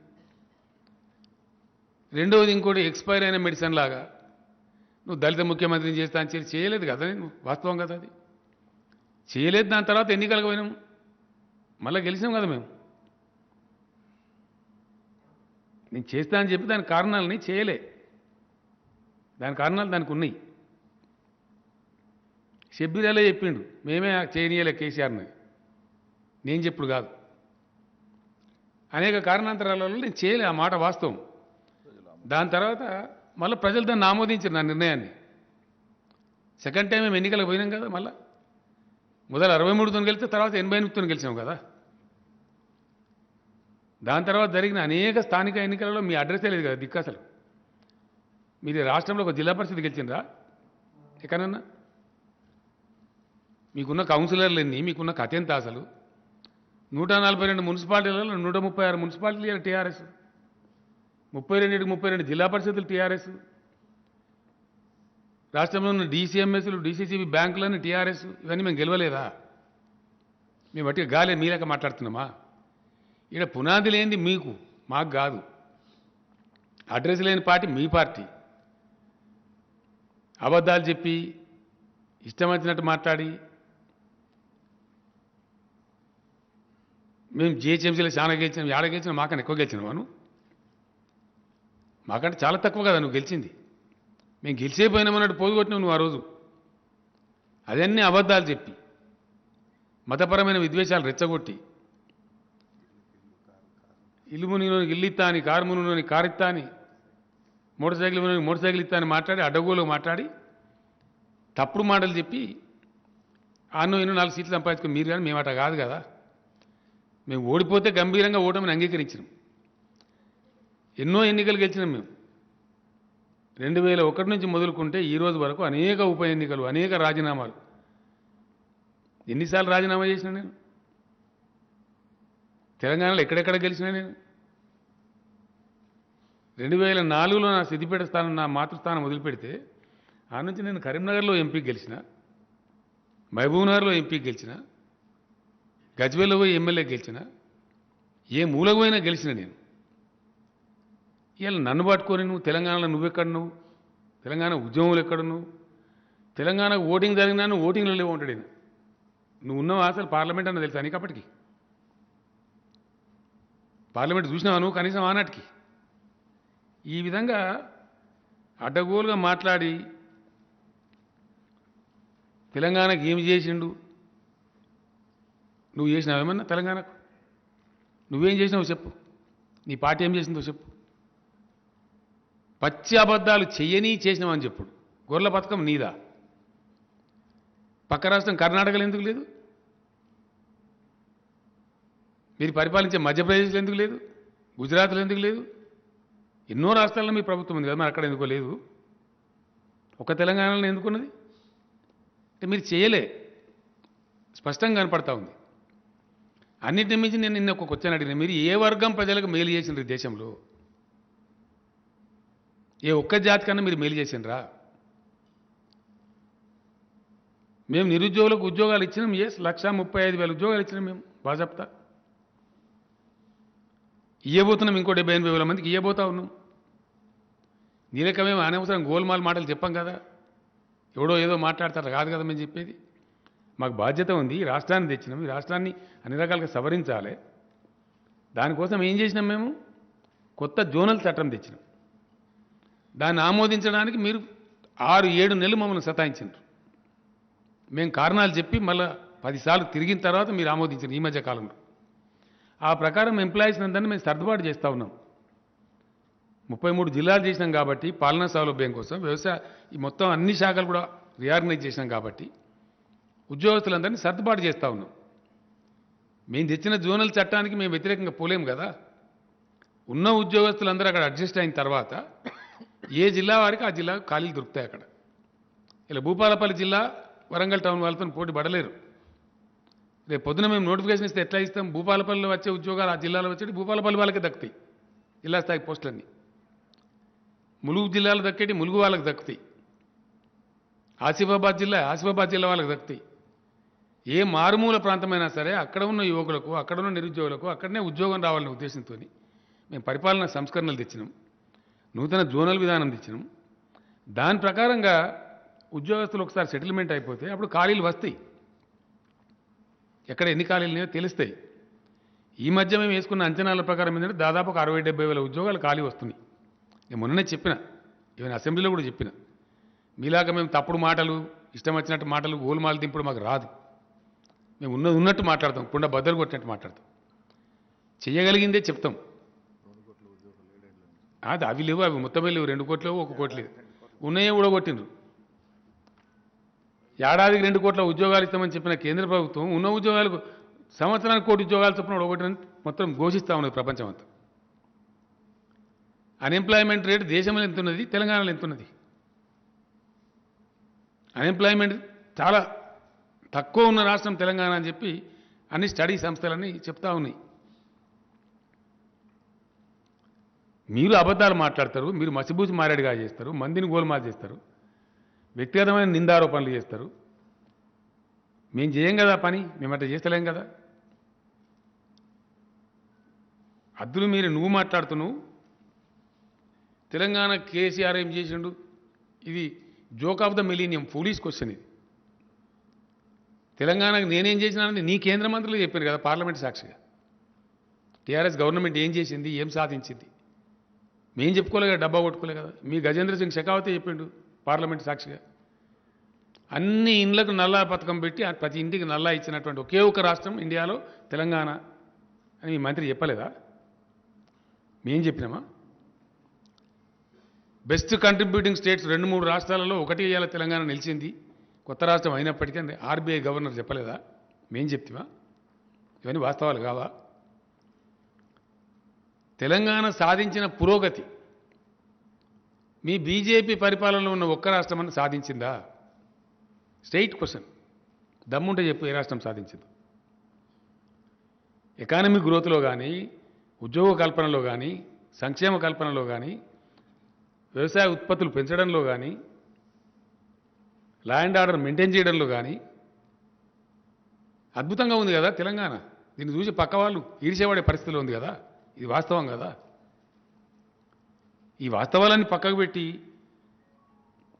రెండవది ఇంకోటి, ఎక్స్పైర్ అయిన మెడిసిన్ లాగా నువ్వు దళిత ముఖ్యమంత్రిని చేస్తా అని చేయలేదు కదా. నేను వాస్తవం కదా, అది చేయలేదు. దాని తర్వాత ఎన్నికలకు పోయినాం, మళ్ళీ గెలిచినాం కదా మేము. నేను చేస్తా అని చెప్పి దాని కారణాలని చేయలే. దాని కారణాలు దానికి ఉన్నాయి. షబ్బీరాలే చెప్పిండు, మేమే చేయనీయలే కేసీఆర్ని. నేను చెప్పుడు కాదు. అనేక కారణాంతరాల వల్ల నేను చేయలే, ఆ మాట వాస్తవం. దాని తర్వాత మళ్ళీ ప్రజలు దాన్ని ఆమోదించారు నా నిర్ణయాన్ని. సెకండ్ టైం మేము ఎన్నికలకు పోయినాం కదా. మళ్ళీ మొదలు 63తో గెలిస్తే తర్వాత 88తో గెలిచాం కదా. దాని తర్వాత జరిగిన అనేక స్థానిక ఎన్నికలలో మీ అడ్రస్సే లేదు కదా దిక్కు. అసలు మీరు రాష్ట్రంలో ఒక జిల్లా పరిషత్ గెలిచిండ్రా ఎక్కడన్నా? మీకున్న కౌన్సిలర్లు ఎన్ని? మీకున్న కథ ఎంత? అసలు 142 మున్సిపాలిటీలలో 136 మున్సిపాలిటీలు టీఆర్ఎస్, 32 జిల్లా పరిషత్తులు టీఆర్ఎస్, రాష్ట్రంలో ఉన్న డీసీఎంఎస్లు, డీసీసీబీ బ్యాంకులన్నీ టీఆర్ఎస్. ఇవన్నీ మేము గెలవలేదా? మేము బట్టి గాలే మీలేక మాట్లాడుతున్నామా? ఇక్కడ పునాది లేనిది మీకు, మాకు కాదు. అడ్రస్ లేని పార్టీ మీ పార్టీ. అబద్ధాలు చెప్పి ఇష్టం వచ్చినట్టు మాట్లాడి మేము జిహెచ్ఎంసీలో చాలా గెలిచినాం, ఏడ గెలిచినా మాకన్నా ఎక్కువ గెలిచినావాను? మాకంటే చాలా తక్కువ కదా నువ్వు గెలిచింది. మేము గెలిచేపోయినామన్నట్టు పోగొట్టినావు నువ్వు ఆ రోజు. అదన్నీ అబద్ధాలు చెప్పి మతపరమైన విద్వేషాలు రెచ్చగొట్టి, ఇల్లు మునిగినోనికి ఇల్లు ఇస్తా అని, కారు మునిగినోనికి కారు ఇస్తా అని, మోటార్ సైకిల్ ఇస్తా అని మాట్లాడి, అడ్డగోలు మాట్లాడి తప్పుడు మాటలు చెప్పి ఆన్నో ఎన్నో 4 సీట్లు సంపాదించుకుని మీరు. కానీ మేము అట కాదు కదా. మేము ఓడిపోతే గంభీరంగా ఓటమిని అంగీకరించినాం. ఎన్నో ఎన్నికలు గెలిచినాం మేము. 2001 నుంచి మొదలుకుంటే ఈ రోజు వరకు అనేక ఉప ఎన్నికలు, అనేక రాజీనామాలు. ఎన్నిసార్లు రాజీనామా చేసినా నేను? తెలంగాణలో ఎక్కడెక్కడ గెలిచినా నేను? 2004లో నా సిద్దిపేట స్థానం, నా మాతృస్థానం వదిలిపెడితే ఆ నుంచి నేను కరీంనగర్లో ఎంపీకి గెలిచిన, మహబూబ్నగర్లో ఎంపీకి గెలిచిన, గజ్వేల్లో పోయి ఎమ్మెల్యే గెలిచిన, ఏ మూలకు పోయినా గెలిచిన నేను. ఇవాళ నన్ను పట్టుకొని నువ్వు తెలంగాణలో నువ్వెక్కడ నువ్వు, తెలంగాణ ఉద్యమంలో ఎక్కడ నువ్వు, తెలంగాణకు ఓటింగ్ జరిగినా నువ్వు ఓటింగ్లో లేవు ఉంటాడు ఈయన. నువ్వు ఉన్నావు అసలు పార్లమెంట్ అన్న తెలుసా నీకు అప్పటికి? పార్లమెంట్ చూసినావా నువ్వు కనీసం ఆనాటికి? ఈ విధంగా అడ్డగోలుగా మాట్లాడి తెలంగాణకి ఏమి చేసిండు, నువ్వు చేసినావేమన్నా తెలంగాణకు? నువ్వేం చేసినావు చెప్పు, నీ పార్టీ ఏం చేసిందో చెప్పు. పచ్చి అబద్ధాలు చెయ్యని చేసినావని చెప్పుడు. గొర్రెల పథకం నీదా? పక్క రాష్ట్రం కర్ణాటకలో ఎందుకు లేదు? మీరు పరిపాలించే మధ్యప్రదేశ్లో ఎందుకు లేదు? గుజరాత్లో ఎందుకు లేదు? ఎన్నో రాష్ట్రాల్లో మీ ప్రభుత్వం ఉంది కదా, మరి అక్కడ ఎందుకో లేదు? ఒక తెలంగాణలో ఎందుకున్నది అంటే మీరు చేయలే, స్పష్టంగా కనపడతా ఉంది. అన్నింటి మించి నేను నిన్న ఒక క్వశ్చన్ అడిగిన, మీరు ఏ వర్గం ప్రజలకు మేలు చేసినారు ఈ దేశంలో? ఏ ఒక్క జాతి కన్నా మీరు మేలు చేసినరా? మేము నిరుద్యోగులకు ఉద్యోగాలు ఇచ్చినాం. 1,35,000 ఉద్యోగాలు ఇచ్చినాం మేము బాజాప్తా. ఇయ్యబోతున్నాం ఇంకో 78,000 మందికి ఇయ్యబోతా ఉన్నాం. నీ లెక్క మేము అనవసరం గోల్మాల్ మాటలు చెప్పాం కదా, ఎవడో ఏదో మాట్లాడతారు కాదు కదా మేము చెప్పేది. మాకు బాధ్యత ఉంది, ఈ రాష్ట్రాన్ని తెచ్చినాం, ఈ రాష్ట్రాన్ని అన్ని రకాలుగా సవరించాలి. దానికోసం ఏం చేసినాం మేము? కొత్త జోనల్ చట్టం తెచ్చినాం. దాన్ని ఆమోదించడానికి మీరు 6-7 నెలలు మమ్మల్ని సతాయించారు. మేము కారణాలు చెప్పి మళ్ళీ 10 సార్లు తిరిగిన తర్వాత మీరు ఆమోదించారు ఈ మధ్య కాలంలో. ఆ ప్రకారం ఎంప్లాయీస్ అందరినీ మేము సర్దుబాటు చేస్తూ ఉన్నాం. 33 జిల్లాలు చేసినాం కాబట్టి పాలనా సౌలభ్యం కోసం, వ్యవసాయ ఈ మొత్తం అన్ని శాఖలు కూడా రీఆర్గనైజ్ చేసినాం కాబట్టి ఉద్యోగస్తులందరినీ సర్దుబాటు చేస్తూ ఉన్నాం. మేము తెచ్చిన జోనల్ చట్టానికి మేము వ్యతిరేకంగా పోలేం కదా. ఉన్న ఉద్యోగస్తులందరూ అక్కడ అడ్జస్ట్ అయిన తర్వాత ఏ జిల్లా వారికి ఆ జిల్లాకు ఖాళీలు దొరుకుతాయి అక్కడ. ఇలా భూపాలపల్లి జిల్లా వరంగల్ టౌన్ వాళ్ళతో పోటీ పడలేరు. రేపు పొద్దున మేము నోటిఫికేషన్ ఇస్తే ఎట్లా ఇస్తాం? భూపాలపల్లిలో వచ్చే ఉద్యోగాలు ఆ జిల్లాలో వచ్చేటి భూపాలపల్లి వాళ్ళకే దక్కుతాయి, జిల్లా స్థాయి పోస్టులన్నీ. ములుగు జిల్లాలో దక్కేటి ములుగు వాళ్ళకి దక్కుతాయి. ఆసిఫాబాద్ జిల్లా వాళ్ళకి దక్కుతాయి. ఏ మారుమూల ప్రాంతమైనా సరే అక్కడ ఉన్న యువకులకు, అక్కడ ఉన్న నిరుద్యోగులకు అక్కడనే ఉద్యోగం రావాలనే ఉద్దేశంతో మేము పరిపాలనా సంస్కరణలు తెచ్చినాం, నూతన జోనల్ విధానం తెచ్చినాం. దాని ప్రకారంగా ఉద్యోగస్తులు ఒకసారి సెటిల్మెంట్ అయిపోతే అప్పుడు ఖాళీలు వస్తాయి. ఎక్కడ ఎన్ని ఖాళీలు ఉన్నాయో తెలుస్తాయి. ఈ మధ్య మేము వేసుకున్న అంచనాల ప్రకారం ఏంటంటే దాదాపు 60-70 ఉద్యోగాలు ఖాళీ వస్తున్నాయి. నేను మొన్ననే చెప్పిన, ఈవెన్ అసెంబ్లీలో కూడా చెప్పిన, మీలాగా మేము తప్పుడు మాటలు, ఇష్టం వచ్చినట్టు మాటలు, గోలుమాలు దింపుడు మాకు రాదు. మేము ఉన్నట్టు మాట్లాడతాం, కుండ బద్దలు కొట్టినట్టు మాట్లాడతాం, చేయగలిగిందే చెప్తాం. అది అవి లేవు, అవి మొత్తమే లేవు. 2 కోట్లు 1 కోటి లేదు, ఉన్నాయే ఊడగొట్టిండ్రు. ఏడాదికి 2 కోట్ల ఉద్యోగాలు ఇస్తామని చెప్పిన కేంద్ర ప్రభుత్వం ఉన్న ఉద్యోగాలకు సంవత్సరానికి 1 కోటి ఉద్యోగాలు చొప్పున ఊడగొట్టిన మొత్తం ఘోషిస్తూ ఉన్నది ప్రపంచం అంతా. అన్ఎంప్లాయ్మెంట్ రేటు దేశంలో ఎంత ఉన్నది, తెలంగాణలో ఎంత ఉన్నది? అన్ఎంప్లాయ్మెంట్ చాలా తక్కువ ఉన్న రాష్ట్రం తెలంగాణ అని చెప్పి అన్ని స్టడీ సంస్థలన్నీ చెప్తా ఉన్నాయి. మీరు అబద్ధాలు మాట్లాడతారు, మీరు మసిబూసి మారేడుగా చేస్తారు, మందిని గోల్మాల్ చేస్తారు, వ్యక్తిగతమైన నిందారోపణలు చేస్తారు. మేము చేయం కదా పని, మేము అట్లా చేస్తలేం కదా. అద్దులు మీరు నువ్వు మాట్లాడుతున్నావు, తెలంగాణ కేసీఆర్ ఏం చేసిండు, ఇది joke of the millennium, foolish question ఇది. తెలంగాణకు నేనేం చేసినానని నీ కేంద్ర మంత్రులు చెప్పారు కదా పార్లమెంట్ సాక్షిగా. టీఆర్ఎస్ గవర్నమెంట్ ఏం చేసింది, ఏం సాధించింది మేం చెప్పుకోలే కదా, డబ్బా కొట్టుకోలే కదా. మీ గజేంద్ర సింగ్ షెకావతే చెప్పిండు పార్లమెంట్ సాక్షిగా. అన్ని ఇండ్లకు నల్లా పథకం పెట్టి ప్రతి ఇంటికి నల్లా ఇచ్చినటువంటి ఒకే ఒక రాష్ట్రం ఇండియాలో తెలంగాణ అని మీ మంత్రి చెప్పలేదా? మేం చెప్పినామా? బెస్ట్ కంట్రిబ్యూటింగ్ స్టేట్స్ 2-3 రాష్ట్రాలలో ఒకటి ఇవాళ తెలంగాణ నిలిచింది, కొత్త రాష్ట్రం అయినప్పటికీ ఆర్బీఐ గవర్నర్ చెప్పలేదా? మేం చెప్తామా? ఇవన్నీ వాస్తవాలు కావా? తెలంగాణ సాధించిన పురోగతి మీ బీజేపీ పరిపాలనలో ఉన్న ఒక్క రాష్ట్రం అన్న సాధించిందా? స్ట్రైట్ క్వశ్చన్, దమ్ముంటే చెప్పు ఏ రాష్ట్రం సాధించింది? ఎకానమిక్ గ్రోత్లో కానీ, ఉద్యోగ కల్పనలో కానీ, సంక్షేమ కల్పనలో కానీ, వ్యవసాయ ఉత్పత్తులు పెంచడంలో కానీ, లా అండ్ ఆర్డర్ మెయింటైన్ చేయడంలో కానీ అద్భుతంగా ఉంది కదా తెలంగాణ. దీన్ని చూసి పక్క వాళ్ళు ఈర్చేవాడే పరిస్థితిలో ఉంది కదా. ఇది వాస్తవం కదా. ఈ వాస్తవాలన్నీ పక్కకు పెట్టి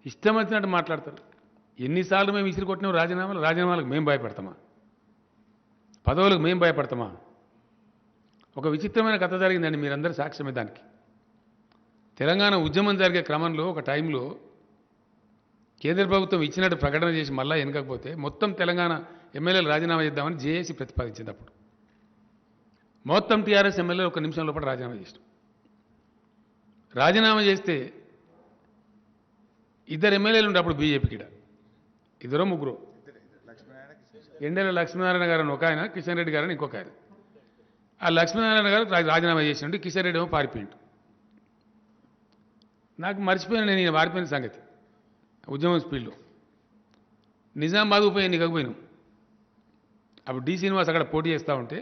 ఇష్టం వచ్చినట్టు మాట్లాడతారు. ఎన్నిసార్లు మేము విసిరి కొట్టినాం రాజీనామాలకు మేము భయపడతామా? పదవులకు మేము భయపడతామా? ఒక విచిత్రమైన కథ జరిగిందండి, మీరందరూ సాక్ష్యమే దానికి. తెలంగాణ ఉద్యమం జరిగే క్రమంలో ఒక టైంలో కేంద్ర ప్రభుత్వం ఇచ్చినట్టు ప్రకటన చేసి మళ్ళా వెనకపోతే మొత్తం తెలంగాణ ఎమ్మెల్యేలు రాజీనామా చేద్దామని జేఏసీ ప్రతిపాదించింది. అప్పుడు మొత్తం టీఆర్ఎస్ ఎమ్మెల్యేలు ఒక నిమిషం లోపల రాజీనామా చేసినాం. రాజీనామా చేస్తే ఇద్దరు ఎమ్మెల్యేలు ఉండే అప్పుడు బీజేపీకి ఇద్దరో ముగ్గురు, ఎండేల లక్ష్మీనారాయణ గారు అని ఒక ఆయన, కిషన్ రెడ్డి గారు అని ఇంకొక ఆయన. ఆ లక్ష్మీనారాయణ గారు రాజీనామా చేసిండు, కిషన్ రెడ్డి ఏమో పారిపోయిండు. నాకు మర్చిపోయిన నేను ఈయన పారిపోయిన సంగతి ఉద్యమం స్పీడ్లో. నిజామాబాద్ ఉప ఎన్నికకు పోయినాం. అప్పుడు డి శ్రీనివాస్ అక్కడ పోటీ చేస్తూ ఉంటే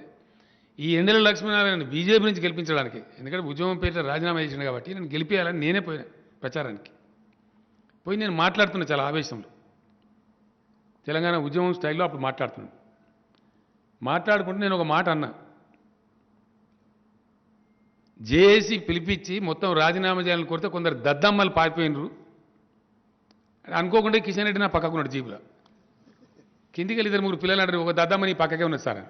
ఈ ఎండల లక్ష్మీనారాయణ బీజేపీ నుంచి గెలిపించడానికి, ఎందుకంటే ఉద్యమం పేరుతో రాజీనామా చేసిండు కాబట్టి నేను గెలిపించాలని నేనే పోయినా ప్రచారానికి. పోయి నేను మాట్లాడుతున్నా చాలా ఆవేశంలో, తెలంగాణ ఉద్యమం స్టైల్లో అప్పుడు మాట్లాడుతున్నాను. మాట్లాడుకుంటే నేను ఒక మాట అన్నా, జేఏసీ పిలిపించి మొత్తం రాజీనామా చేయాలని కోరితే కొందరు దద్దమ్మలు పారిపోయినరు అనుకోకుండా కిషన్ రెడ్డి నా పక్కకున్నాడు జీబులో. కిందికి వెళ్ళి 2-3 పిల్లలు అంటారు, ఒక దద్దమ్మ నీ పక్కకే ఉన్నది సార్.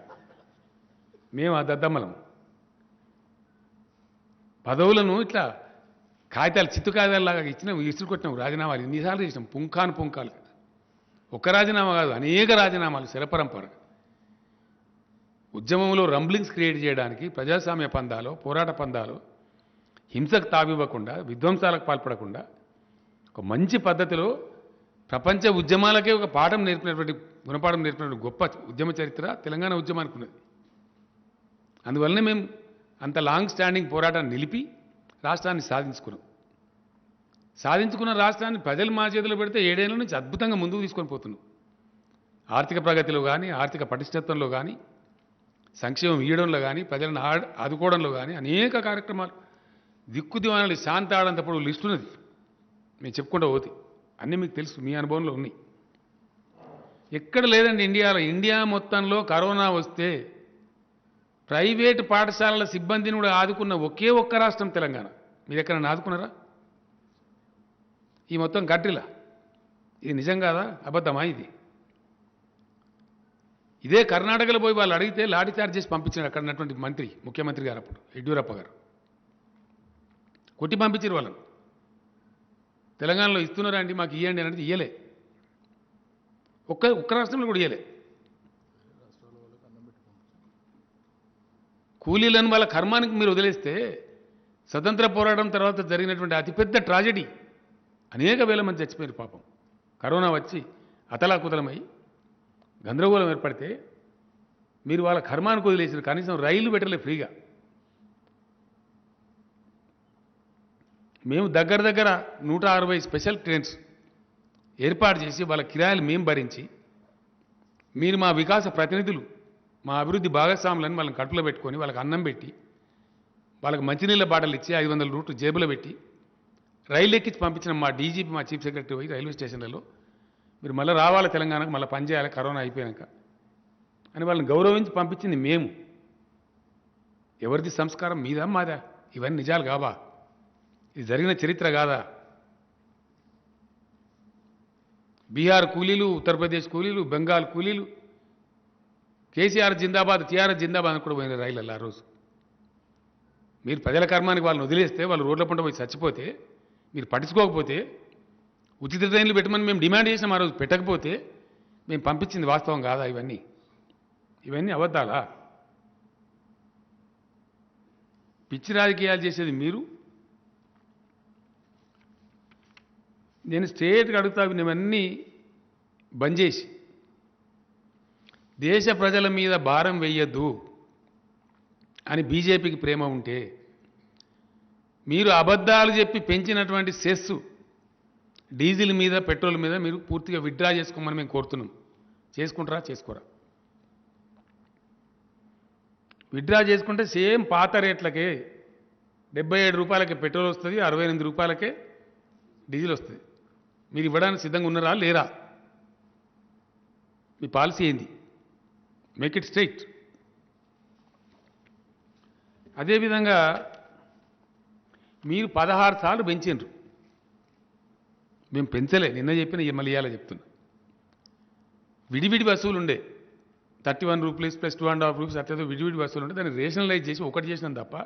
మేము ఆ దద్దమ్మలం. పదవులను ఇట్లా కాగితాలు చిత్తు కాగితాలలాగా ఇచ్చినాం, ఇసురు కొట్టినాం. రాజీనామాలు ఎన్నిసార్లు చేసినాం, పుంఖాలు. ఒక్క రాజీనామా కాదు, అనేక రాజీనామాలు శరపరంపర. ఉద్యమంలో రంబ్లింగ్స్ క్రియేట్ చేయడానికి ప్రజాస్వామ్య పందాలు, పోరాట పందాలు, హింసకు తావివ్వకుండా, విధ్వంసాలకు పాల్పడకుండా ఒక మంచి పద్ధతిలో ప్రపంచ ఉద్యమాలకే ఒక పాఠం నేర్పినటువంటి, గుణపాఠం నేర్పినటువంటి గొప్ప ఉద్యమ చరిత్ర తెలంగాణ ఉద్యమానికి ఉన్నది. అందువల్లనే మేము అంత లాంగ్ స్టాండింగ్ పోరాటాన్ని నిలిపి రాష్ట్రాన్ని సాధించుకున్న రాష్ట్రాన్ని ప్రజలు మా చేతిలో పెడితే 7 ఏళ్ల నుంచి అద్భుతంగా ముందుకు తీసుకొని పోతున్నాం. ఆర్థిక ప్రగతిలో కానీ, ఆర్థిక పటిష్టత్వంలో కానీ, సంక్షేమం ఇవ్వడంలో కానీ, ప్రజలను ఆదుకోవడంలో కానీ అనేక కార్యక్రమాలు, దిక్కు దివాణాలు శాంతి ఆడంతప్పుడు లిస్ట్ ఉన్నది, మేము చెప్పుకుంటూ పోతే అన్నీ మీకు తెలుసు, మీ అనుభవంలో ఉన్నాయి. ఎక్కడ లేదండి ఇండియా మొత్తంలో కరోనా వస్తే ప్రైవేటు పాఠశాలల సిబ్బందిని కూడా ఆదుకున్న ఒకే ఒక్క రాష్ట్రం తెలంగాణ. మీరు ఎక్కడన్నా ఆదుకున్నారా ఈ మొత్తం కంట్రీలా? ఇది నిజం కాదా, అబద్ధమా? ఇదే కర్ణాటకలో పోయి వాళ్ళు అడిగితే లాఠీ చార్జ్ చేసి పంపించారు అక్కడ ఉన్నటువంటి ముఖ్యమంత్రి గారు అప్పుడు యడ్యూరప్ప గారు. కొట్టి పంపించారు వాళ్ళని. తెలంగాణలో ఇస్తున్నారా అండి మాకు ఇవ్వండి అనేది ఇయ్యలే. ఒక్క రాష్ట్రంలో కూడా ఇయ్యలే. కూలీలను వాళ్ళ కర్మానికి మీరు వదిలేస్తే స్వతంత్ర పోరాటం తర్వాత జరిగినటువంటి అతిపెద్ద ట్రాజెడీ, అనేక వేల మంది చచ్చిపోయారు పాపం. కరోనా వచ్చి అతలాకుతలమై గందరగోళం ఏర్పడితే మీరు వాళ్ళ కర్మానికి వదిలేసిన, కనీసం రైళ్లు పెట్టలే ఫ్రీగా. మేము దగ్గర 160 స్పెషల్ ట్రైన్స్ ఏర్పాటు చేసి వాళ్ళ కిరాయిలు మేము భరించి, మీరు మా వికాస ప్రతినిధులు, మా అభివృద్ధి భాగస్వాములని వాళ్ళని కడుపులో పెట్టుకొని వాళ్ళకి అన్నం పెట్టి, వాళ్ళకి మంచినీళ్ళ బాటలు ఇచ్చి 500 రూట్లు జేబులో పెట్టి రైలు ఎక్కించి పంపించిన మా డీజీపీ, మా చీఫ్ సెక్రటరీ పోయి రైల్వే స్టేషన్లలో మీరు మళ్ళీ రావాలి తెలంగాణకు, మళ్ళీ పనిచేయాలి కరోనా అయిపోయాక అని వాళ్ళని గౌరవించి పంపించింది మేము. ఎవరిది సంస్కారం, మీదా మాదా? ఇవన్నీ నిజాలు కావా? ఇది జరిగిన చరిత్ర కాదా? బీహార్ కూలీలు, ఉత్తరప్రదేశ్ కూలీలు, బెంగాల్ కూలీలు కేసీఆర్ జిందాబాద్, టీఆర్ఎస్ జిందాబాద్ అని కూడా పోయిన రైళ్ళల్లో ఆ రోజు. మీరు ప్రజల కర్మానికి వాళ్ళని వదిలేస్తే, వాళ్ళు రోడ్ల పంట పోయి చచ్చిపోతే, మీరు పట్టించుకోకపోతే, ఉచిత ట్రైన్లు పెట్టమని మేము డిమాండ్ చేసినాం ఆ రోజు, పెట్టకపోతే మేము పంపించింది వాస్తవం కాదా? ఇవన్నీ అబద్ధాలా? పిచ్చి రాజకీయాలు చేసేది మీరు. నేను స్ట్రేట్గా అడుగుతా, ఇవన్నీ బంద్ చేసి దేశ ప్రజల మీద భారం వెయ్యొద్దు అని బీజేపీకి ప్రేమ ఉంటే, మీరు అబద్ధాలు చెప్పి పెంచినటువంటి సెస్ డీజిల్ మీద, పెట్రోల్ మీద మీరు పూర్తిగా విత్డ్రా చేసుకోమని మేము కోరుతున్నాం. చేసుకుంటారా, చేసుకోరా? విత్డ్రా చేసుకుంటే సేమ్ పాత రేట్లకే 77 రూపాయలకే పెట్రోల్ వస్తుంది, 68 రూపాయలకే డీజిల్ వస్తుంది. మీరు ఇవ్వడానికి సిద్ధంగా ఉన్నారా లేరా? మీ పాలసీ ఏంది? Make it straight. అదేవిధంగా మీరు 16 సార్లు పెంచిండ్రు. మేము పెంచలే, నిన్న చెప్పిన మళ్ళీ ఇవాళ చెప్తున్నా. విడివిడి వసూలు ఉండే 31 రూపీస్ ప్లస్ 2.5 రూపీస్ అట్లా విడివిడి వసూలు ఉంటే దాన్ని రేషనలైజ్ చేసి ఒకటి చేసినాం తప్ప,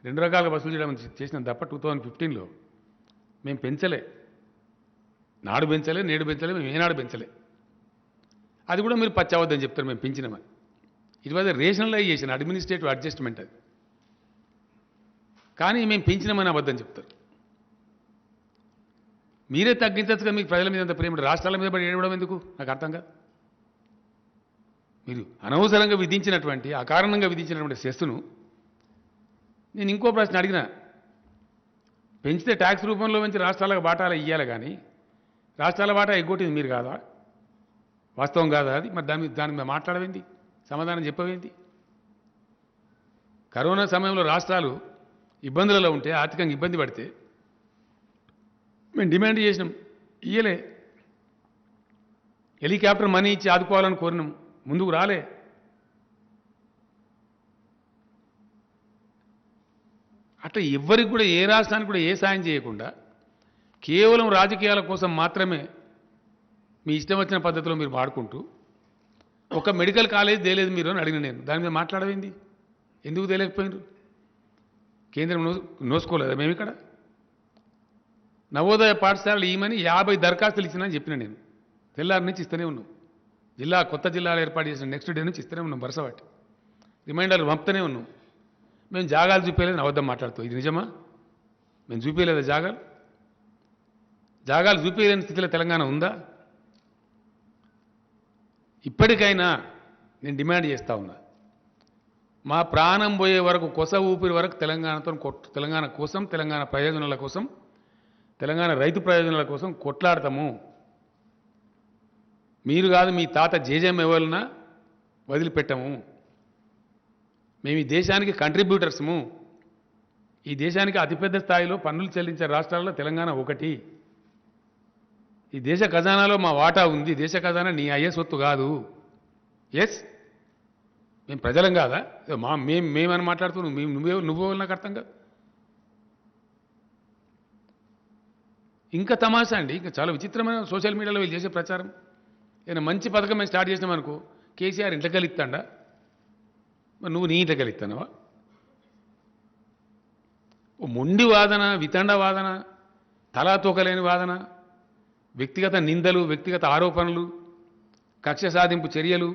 రెండు రకాలుగా వసూలు చేయడం చేసినాం తప్ప 2015లో మేము పెంచలే. నాడు పెంచలే, నేడు పెంచలే, మేము ఏనాడు పెంచలే. అది కూడా మీరు పచ్చవద్దని చెప్తారు మేము పెంచినామని. It was rationalisation, administrative adjustment అది. కానీ మేము పెంచినామని అబద్ధం చెప్తారు. మీరే తగ్గించచ్చుగా, మీకు ప్రజల మీద అంత ప్రేమ, రాష్ట్రాల మీద పడి ఏడవడం ఎందుకు నాకు అర్థం కాదు. మీరు అనవసరంగా విధించినటువంటి, అకారణంగా విధించినటువంటి సెస్సును నేను ఇంకో ప్రశ్న అడిగిన, పెంచితే ట్యాక్స్ రూపంలో పెంచి రాష్ట్రాలకు బాటాలు ఇవ్వాలి, కానీ రాష్ట్రాల బాటా ఎగ్గొట్టింది మీరు కాదా? వాస్తవం కాదా అది? మరి దాని మీద మాట్లాడవేంది, సమాధానం చెప్పవేంది? కరోనా సమయంలో రాష్ట్రాలు ఇబ్బందులలో ఉంటే, ఆర్థికంగా ఇబ్బంది పడితే మేము డిమాండ్ చేసినాం, ఇయ్యలే. హెలికాప్టర్ మనీ ఇచ్చి ఆదుకోవాలని కోరినాం, ముందుకు రాలే. అట్లా ఎవ్వరికి కూడా, ఏ రాష్ట్రానికి కూడా ఏ సాయం చేయకుండా కేవలం రాజకీయాల కోసం మాత్రమే మీ ఇష్టం వచ్చిన పద్ధతిలో మీరు వాడుకుంటూ, ఒక మెడికల్ కాలేజ్ తేలేదు మీరు అని అడిగిన నేను. దాని మీద మాట్లాడవేంది? ఎందుకు తేలేకపోయినారు? కేంద్రం నోసుకోలేదా? మేము ఇక్కడ నవోదయ పాఠశాలలు ఇవ్వమని 50 దరఖాస్తులు ఇచ్చినా చెప్పిన నేను. తెల్లారి నుంచి ఇస్తూనే ఉన్నాం. కొత్త జిల్లాలు ఏర్పాటు చేసిన నెక్స్ట్ డే నుంచి ఇస్తూనే ఉన్నాం, వరుసవాటి రిమైండర్లు పంపుతూనే ఉన్నాం. మేము జాగాలు చూపించలేదు, అబద్ధం మాట్లాడుతాం. ఇది నిజమా? మేము చూపించలేదా జాగాలు? జాగాలు చూపించలేని స్థితిలో తెలంగాణ ఉందా? ఇప్పటికైనా నేను డిమాండ్ చేస్తూ ఉన్నా, మా ప్రాణం పోయే వరకు, కొస ఊపిరి వరకు తెలంగాణ కోసం, తెలంగాణ ప్రయోజనాల కోసం, తెలంగాణ రైతు ప్రయోజనాల కోసం కొట్లాడతాము. మీరు కాదు, మీ తాత జేజేఎం ఎవరినా వదిలిపెట్టము. మేము ఈ దేశానికి కంట్రిబ్యూటర్స్ము. ఈ దేశానికి అతిపెద్ద స్థాయిలో పన్నులు చెల్లించే రాష్ట్రాల్లో తెలంగాణ ఒకటి. ఈ దేశ ఖజానాలో మా వాటా ఉంది. దేశ ఖజానా నీ అయ్యే సొత్తు కాదు. ఎస్, మేము ప్రజలం కాదా? మేమని మాట్లాడుతున్నాం. నువ్వు నాకు అర్థం కాదు. ఇంకా తమాషా అండి, ఇంకా చాలా విచిత్రమైన సోషల్ మీడియాలో వీళ్ళు చేసే ప్రచారం. ఏదైనా మంచి పథకం మేము స్టార్ట్ చేసినామనుకో, కేసీఆర్ ఇంట్లో కలిస్తాడా? మరి నువ్వు నీ ఇంట్లో కలిస్తానవా? ఓ మొండి వాదన, వితండ వాదన, తలా తోకలేని వాదన, వ్యక్తిగత నిందలు, వ్యక్తిగత ఆరోపణలు, కక్ష సాధింపు చర్యలు,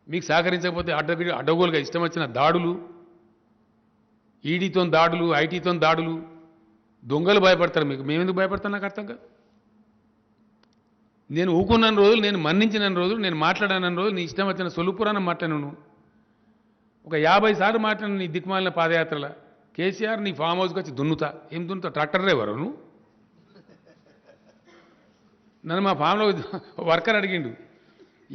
మీకు సహకరించకపోతే అడ్డగోలుగా ఇష్టం వచ్చిన దాడులు, ఈడీతో దాడులు, ఐటీతో దాడులు. దొంగలు భయపడతారు మీకు, మేమెందుకు భయపడతాను నాకు అర్థం కాదు. నేను ఊకున్న రోజులు, నేను మన్నించిన రోజులు, నేను మాట్లాడిన రోజులు, నీ ఇష్టం వచ్చిన సొల్లుపురాణం మాట్లాడినాను. ఒక 50 సార్లు మాట్లాడిన నీ దిక్కుమాలిన పాదయాత్రల కేసీఆర్ నీ ఫామ్ హౌస్కి వచ్చి దున్నుతా. ఏం దున్నుతా? ట్రాక్టర్ డ్రైవరు నువ్వు? నన్ను మా ఫామ్లో వర్కర్ అడిగిండు,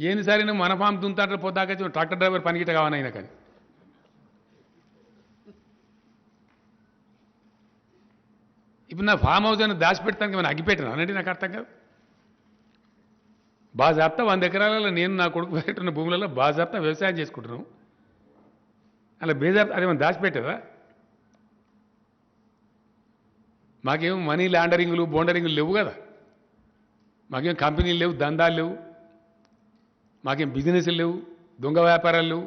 ఏంది సరే నువ్వు మన ఫామ్ దున్నుతా పొద్దాక ట్రాక్టర్ డ్రైవర్ పనికిట కావాలైనా. కానీ ఇప్పుడు నా ఫామ్ హౌస్ అని దాచిపెడతానికి ఏమైనా అగ్గిపెట్టాను అనంటే నాకు అర్థం కాదు. బాజాప్తా 100 ఎకరాలలో నేను నా కొడుకు పెట్టిన భూములలో బాజాప్తా వ్యవసాయం చేసుకుంటున్నాం. అలా బేజాప్తా అదేమన్నా దాచిపెట్టదా? మాకేం మనీ ల్యాండరింగ్లు, బోండరింగ్లు లేవు కదా. మాకేం కంపెనీలు లేవు, దందాలు లేవు, మాకేం బిజినెస్లు లేవు, దొంగ వ్యాపారాలు లేవు,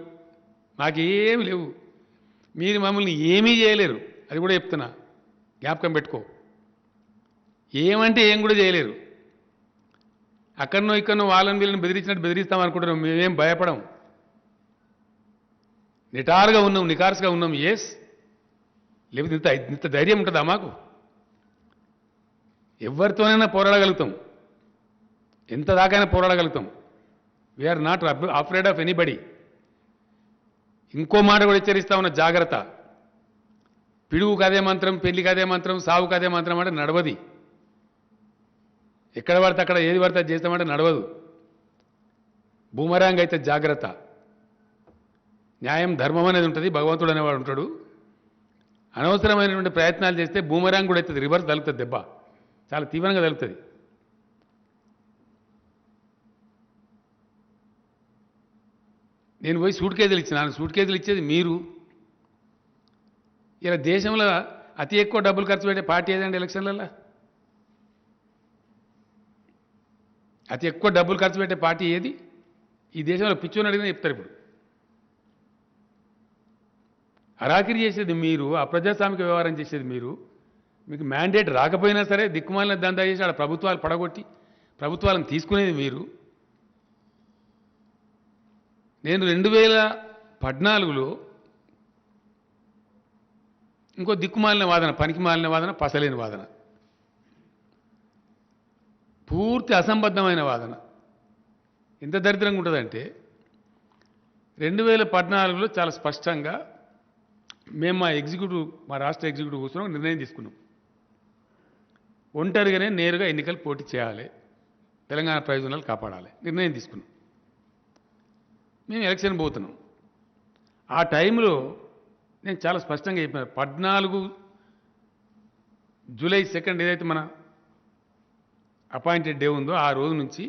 మాకేమి లేవు. మీరు మమ్మల్ని ఏమీ చేయలేరు, అది కూడా చెప్తున్నా, జ్ఞాపకం పెట్టుకో. ఏమంటే ఏం కూడా చేయలేరు. అక్కడనో ఇక్కడనో వాళ్ళని వీళ్ళని బెదిరించినట్టు బెదిరిస్తాం అనుకుంటున్నాం. మేమేం భయపడం, నిటారుగా ఉన్నాం, నికార్స్గా ఉన్నాం. ఎస్, లేకపోతే ఇంత ధైర్యం ఉంటుందా మాకు? ఎవరితోనైనా పోరాడగలుగుతాం, ఎంత దాకైనా పోరాడగలుగుతాం. We're not afraid of anybody. ఇంకో మాట కూడా హెచ్చరిస్తా ఉన్న, జాగ్రత్త. పిడుగుకు అదే మంత్రం, పెళ్లికి అదే మంత్రం, సావుకు అదే మంత్రం అంటే నడవది. ఎక్కడ పడితే అక్కడ ఏది పడితే అది చేస్తామంటే నడవదు. బూమరాంగ్ అయితే జాగ్రత్త. న్యాయం, ధర్మం అనేది ఉంటుంది, భగవంతుడు అనేవాడు ఉంటాడు. అనవసరమైనటువంటి ప్రయత్నాలు చేస్తే బూమరాంగ్ కూడా అవుతుంది, రివర్స్ తగులుతుంది, దెబ్బ చాలా తీవ్రంగా తగులుతుంది. నేను పోయి సూట్ కేజీలు ఇచ్చినాను. సూట్ కేజీలు ఇచ్చేది మీరు, ఇలా దేశంలో అతి ఎక్కువ డబ్బులు ఖర్చు పెట్టే పార్టీ ఏదండి ఎలక్షన్లలో? అతి ఎక్కువ డబ్బులు ఖర్చు పెట్టే పార్టీ ఏది? ఈ దేశంలో పిచ్చోని అడిగినా చెప్తారు. ఇప్పుడు అరాకిరి చేసేది మీరు, అప్రజాస్వామిక వ్యవహారం చేసేది మీరు. మీకు మ్యాండేట్ రాకపోయినా సరే దిక్కుమాలిన దందా చేసి ఆడ ప్రభుత్వాలు పడగొట్టి ప్రభుత్వాలను తీసుకునేది మీరు. నేను 2014లో ఇంకో దిక్కుమాలిన వాదన, పనికి మాలిన వాదన, పసలేని వాదన, పూర్తి అసంబద్ధమైన వాదన ఎంత దరిద్రంగా ఉంటుందంటే 2014లో చాలా స్పష్టంగా మేము మా రాష్ట్ర ఎగ్జిక్యూటివ్ కూర్చొని నిర్ణయం తీసుకున్నాం. ఒంటరిగానే నేరుగా ఎన్నికలు పోటీ చేయాలి, తెలంగాణ ప్రయోజనాలు కాపాడాలి నిర్ణయం తీసుకున్నాం. మేము ఎలక్షన్ పోతున్నాం. ఆ టైంలో నేను చాలా స్పష్టంగా చెప్పాను. 14 జూలై 2 ఏదైతే మన అపాయింటెడ్ డే ఉందో ఆ రోజు నుంచి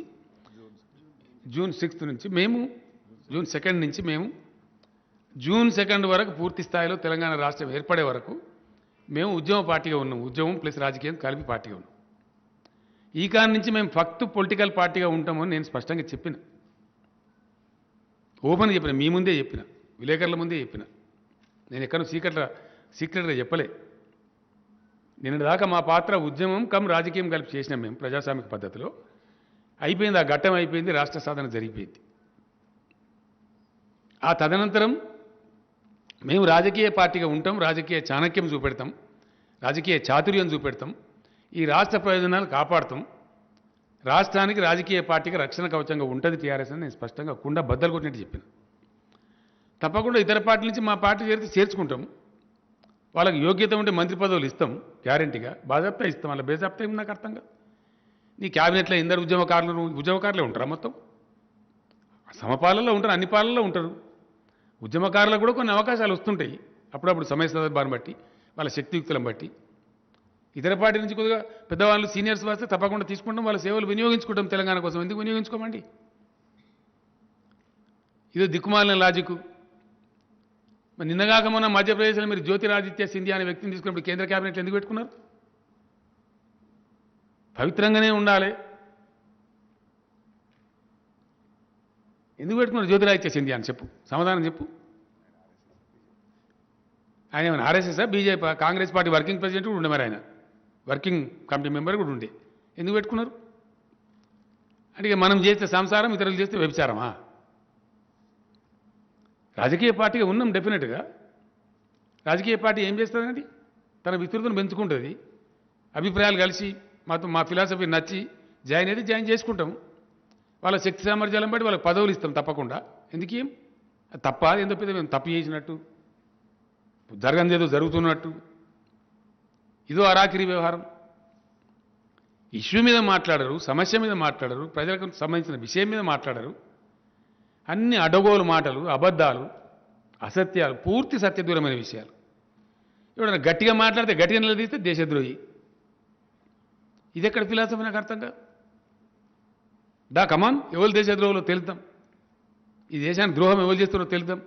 జూన్ 6 నుంచి మేము జూన్ 2 నుంచి మేము జూన్ 2 వరకు పూర్తి స్థాయిలో తెలంగాణ రాష్ట్రం ఏర్పడే వరకు మేము ఉద్యమ పార్టీగా ఉన్నాం. ఉద్యమం ప్లస్ రాజకీయం కలిపి పార్టీగా ఉన్నాం. ఈ కారణం నుంచి మేము ఫక్త్ పొలిటికల్ పార్టీగా ఉంటామని నేను స్పష్టంగా చెప్పిన, ఓపెన్ చెప్పిన, మీ ముందే చెప్పిన, విలేకరుల ముందే చెప్పిన. నేను ఎక్కడో సీక్రెట్గా చెప్పలే. నిన్న దాకా మా పాత్ర ఉద్యమం కమ్ రాజకీయం కలిపి చేసినాం మేము ప్రజాస్వామిక పద్ధతిలో. అయిపోయింది, ఆ ఘట్టం అయిపోయింది, రాష్ట్ర సాధన జరిగిపోయింది. ఆ తదనంతరం మేము రాజకీయ పార్టీగా ఉంటాం, రాజకీయ చాణక్యం చూపెడతాం, రాజకీయ చాతుర్యం చూపెడతాం, ఈ రాష్ట్ర ప్రయోజనాలు కాపాడుతాం, రాష్ట్రానికి రాజకీయ పార్టీకి రక్షణ కవచంగా ఉంటుంది టీఆర్ఎస్ అని నేను స్పష్టంగా కుండ బద్దలు కొట్టినట్టు చెప్పిన. తప్పకుండా ఇతర పార్టీల నుంచి మా పార్టీ చేర్చుకుంటాం. వాళ్ళకి యోగ్యత ఉంటే మంత్రి పదవులు ఇస్తాం, గ్యారంటీగా బాజాప్తా ఇస్తాం. వాళ్ళ బేజాప్తా ఏమి నాకు అర్థం కాదు. నీ క్యాబినెట్లో ఎందరు ఉద్యమకారులే ఉంటారా? మొత్తం సమపాలనలో ఉంటారు, అన్ని పాలనలో ఉంటారు. ఉద్యమకారులకు కూడా కొన్ని అవకాశాలు వస్తుంటాయి అప్పుడప్పుడు, సమయ సందర్భాన్ని బట్టి, వాళ్ళ శక్తియుక్తులను బట్టి. ఇతర పార్టీ నుంచి కొద్దిగా పెద్దవాళ్ళు సీనియర్స్ వస్తే తప్పకుండా తీసుకుంటాం, వాళ్ళ సేవలు వినియోగించుకుంటాం తెలంగాణ కోసం. ఎందుకు వినియోగించుకోమండి? ఇదో దిక్కుమాలిన లాజిక్. మరి నిన్నగాక మొన్న మధ్యప్రదేశ్లో మీరు జ్యోతిరాదిత్య సింధియా అనే వ్యక్తిని తీసుకున్నప్పుడు కేంద్ర క్యాబినెట్లో ఎందుకు పెట్టుకున్నారు? పవిత్రంగానే ఉండాలి. ఎందుకు పెట్టుకున్నారు జ్యోతిరాదిత్య సింధియా అని చెప్పు, సమాధానం చెప్పు. ఆయన ఏమైనా RSS, BJP, Congress party working president కూడా ఉండే, మరి ఆయన వర్కింగ్ కమిటీ మెంబర్ కూడా ఉండే. ఎందుకు పెట్టుకున్నారు? అంటే మనం చేస్తే సంసారం, ఇతరులు చేస్తే వ్యభిచారమా? రాజకీయ పార్టీగా ఉన్నాం డెఫినెట్గా. రాజకీయ పార్టీ ఏం చేస్తుందండి? తన విస్తృతిని పెంచుకుంటుంది. అభిప్రాయాలు కలిసి మా ఫిలాసఫీ నచ్చి జాయిన్ చేసుకుంటాం. వాళ్ళ శక్తి సామర్థ్యాలను బట్టి వాళ్ళకి పదవులు ఇస్తాం తప్పకుండా. ఎందుకేం తప్ప? ఎంతో పెద్ద మేము తప్పు చేసినట్టు, జరగనిదేదో జరుగుతున్నట్టు, ఇదో అరాకిరి వ్యవహారం. ఇష్యూ మీద మాట్లాడరు, సమస్య మీద మాట్లాడరు, ప్రజలకు సంబంధించిన విషయం మీద మాట్లాడరు. అన్ని అడగోలు మాటలు, అబద్ధాలు, అసత్యాలు, పూర్తి సత్యదూరమైన విషయాలు. ఎవడన్నా గట్టిగా మాట్లాడితే గట్టిగా నిలదీస్తే దేశద్రోహి. ఇది ఎక్కడ ఫిలాసఫీ నాకు అర్థం కాదు. కమాన్, ఎవరు దేశద్రోహులో తెలుద్దాం, ఈ దేశానికి ద్రోహం ఎవరు చేస్తున్నారో తెలుద్దాం.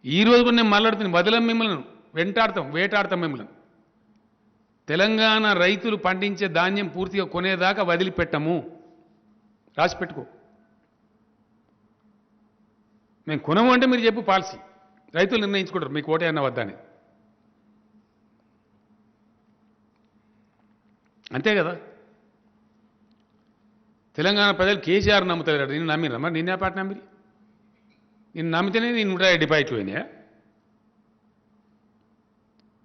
ఈరోజు కూడా నేను మాట్లాడుతున్నాను, వదలం మిమ్మల్ని, వేటాడతాం మిమ్మల్ని. తెలంగాణ రైతులు పండించే ధాన్యం పూర్తిగా కొనేదాకా వదిలిపెట్టము, రాసి పెట్టుకో. మేము కొనము అంటే మీరు చెప్పు పాలసీ, రైతులు నిర్ణయించుకుంటారు మీకు ఓటే అన్న వద్దని. అంతే కదా. తెలంగాణ ప్రజలు కేసీఆర్ నమ్ముతారు. నేను నమ్మినా? మరి నిన్నే పాట నమ్మిరి? నేను నమ్మితేనే నేను 150 డిపాజిట్లు పోయినాయా?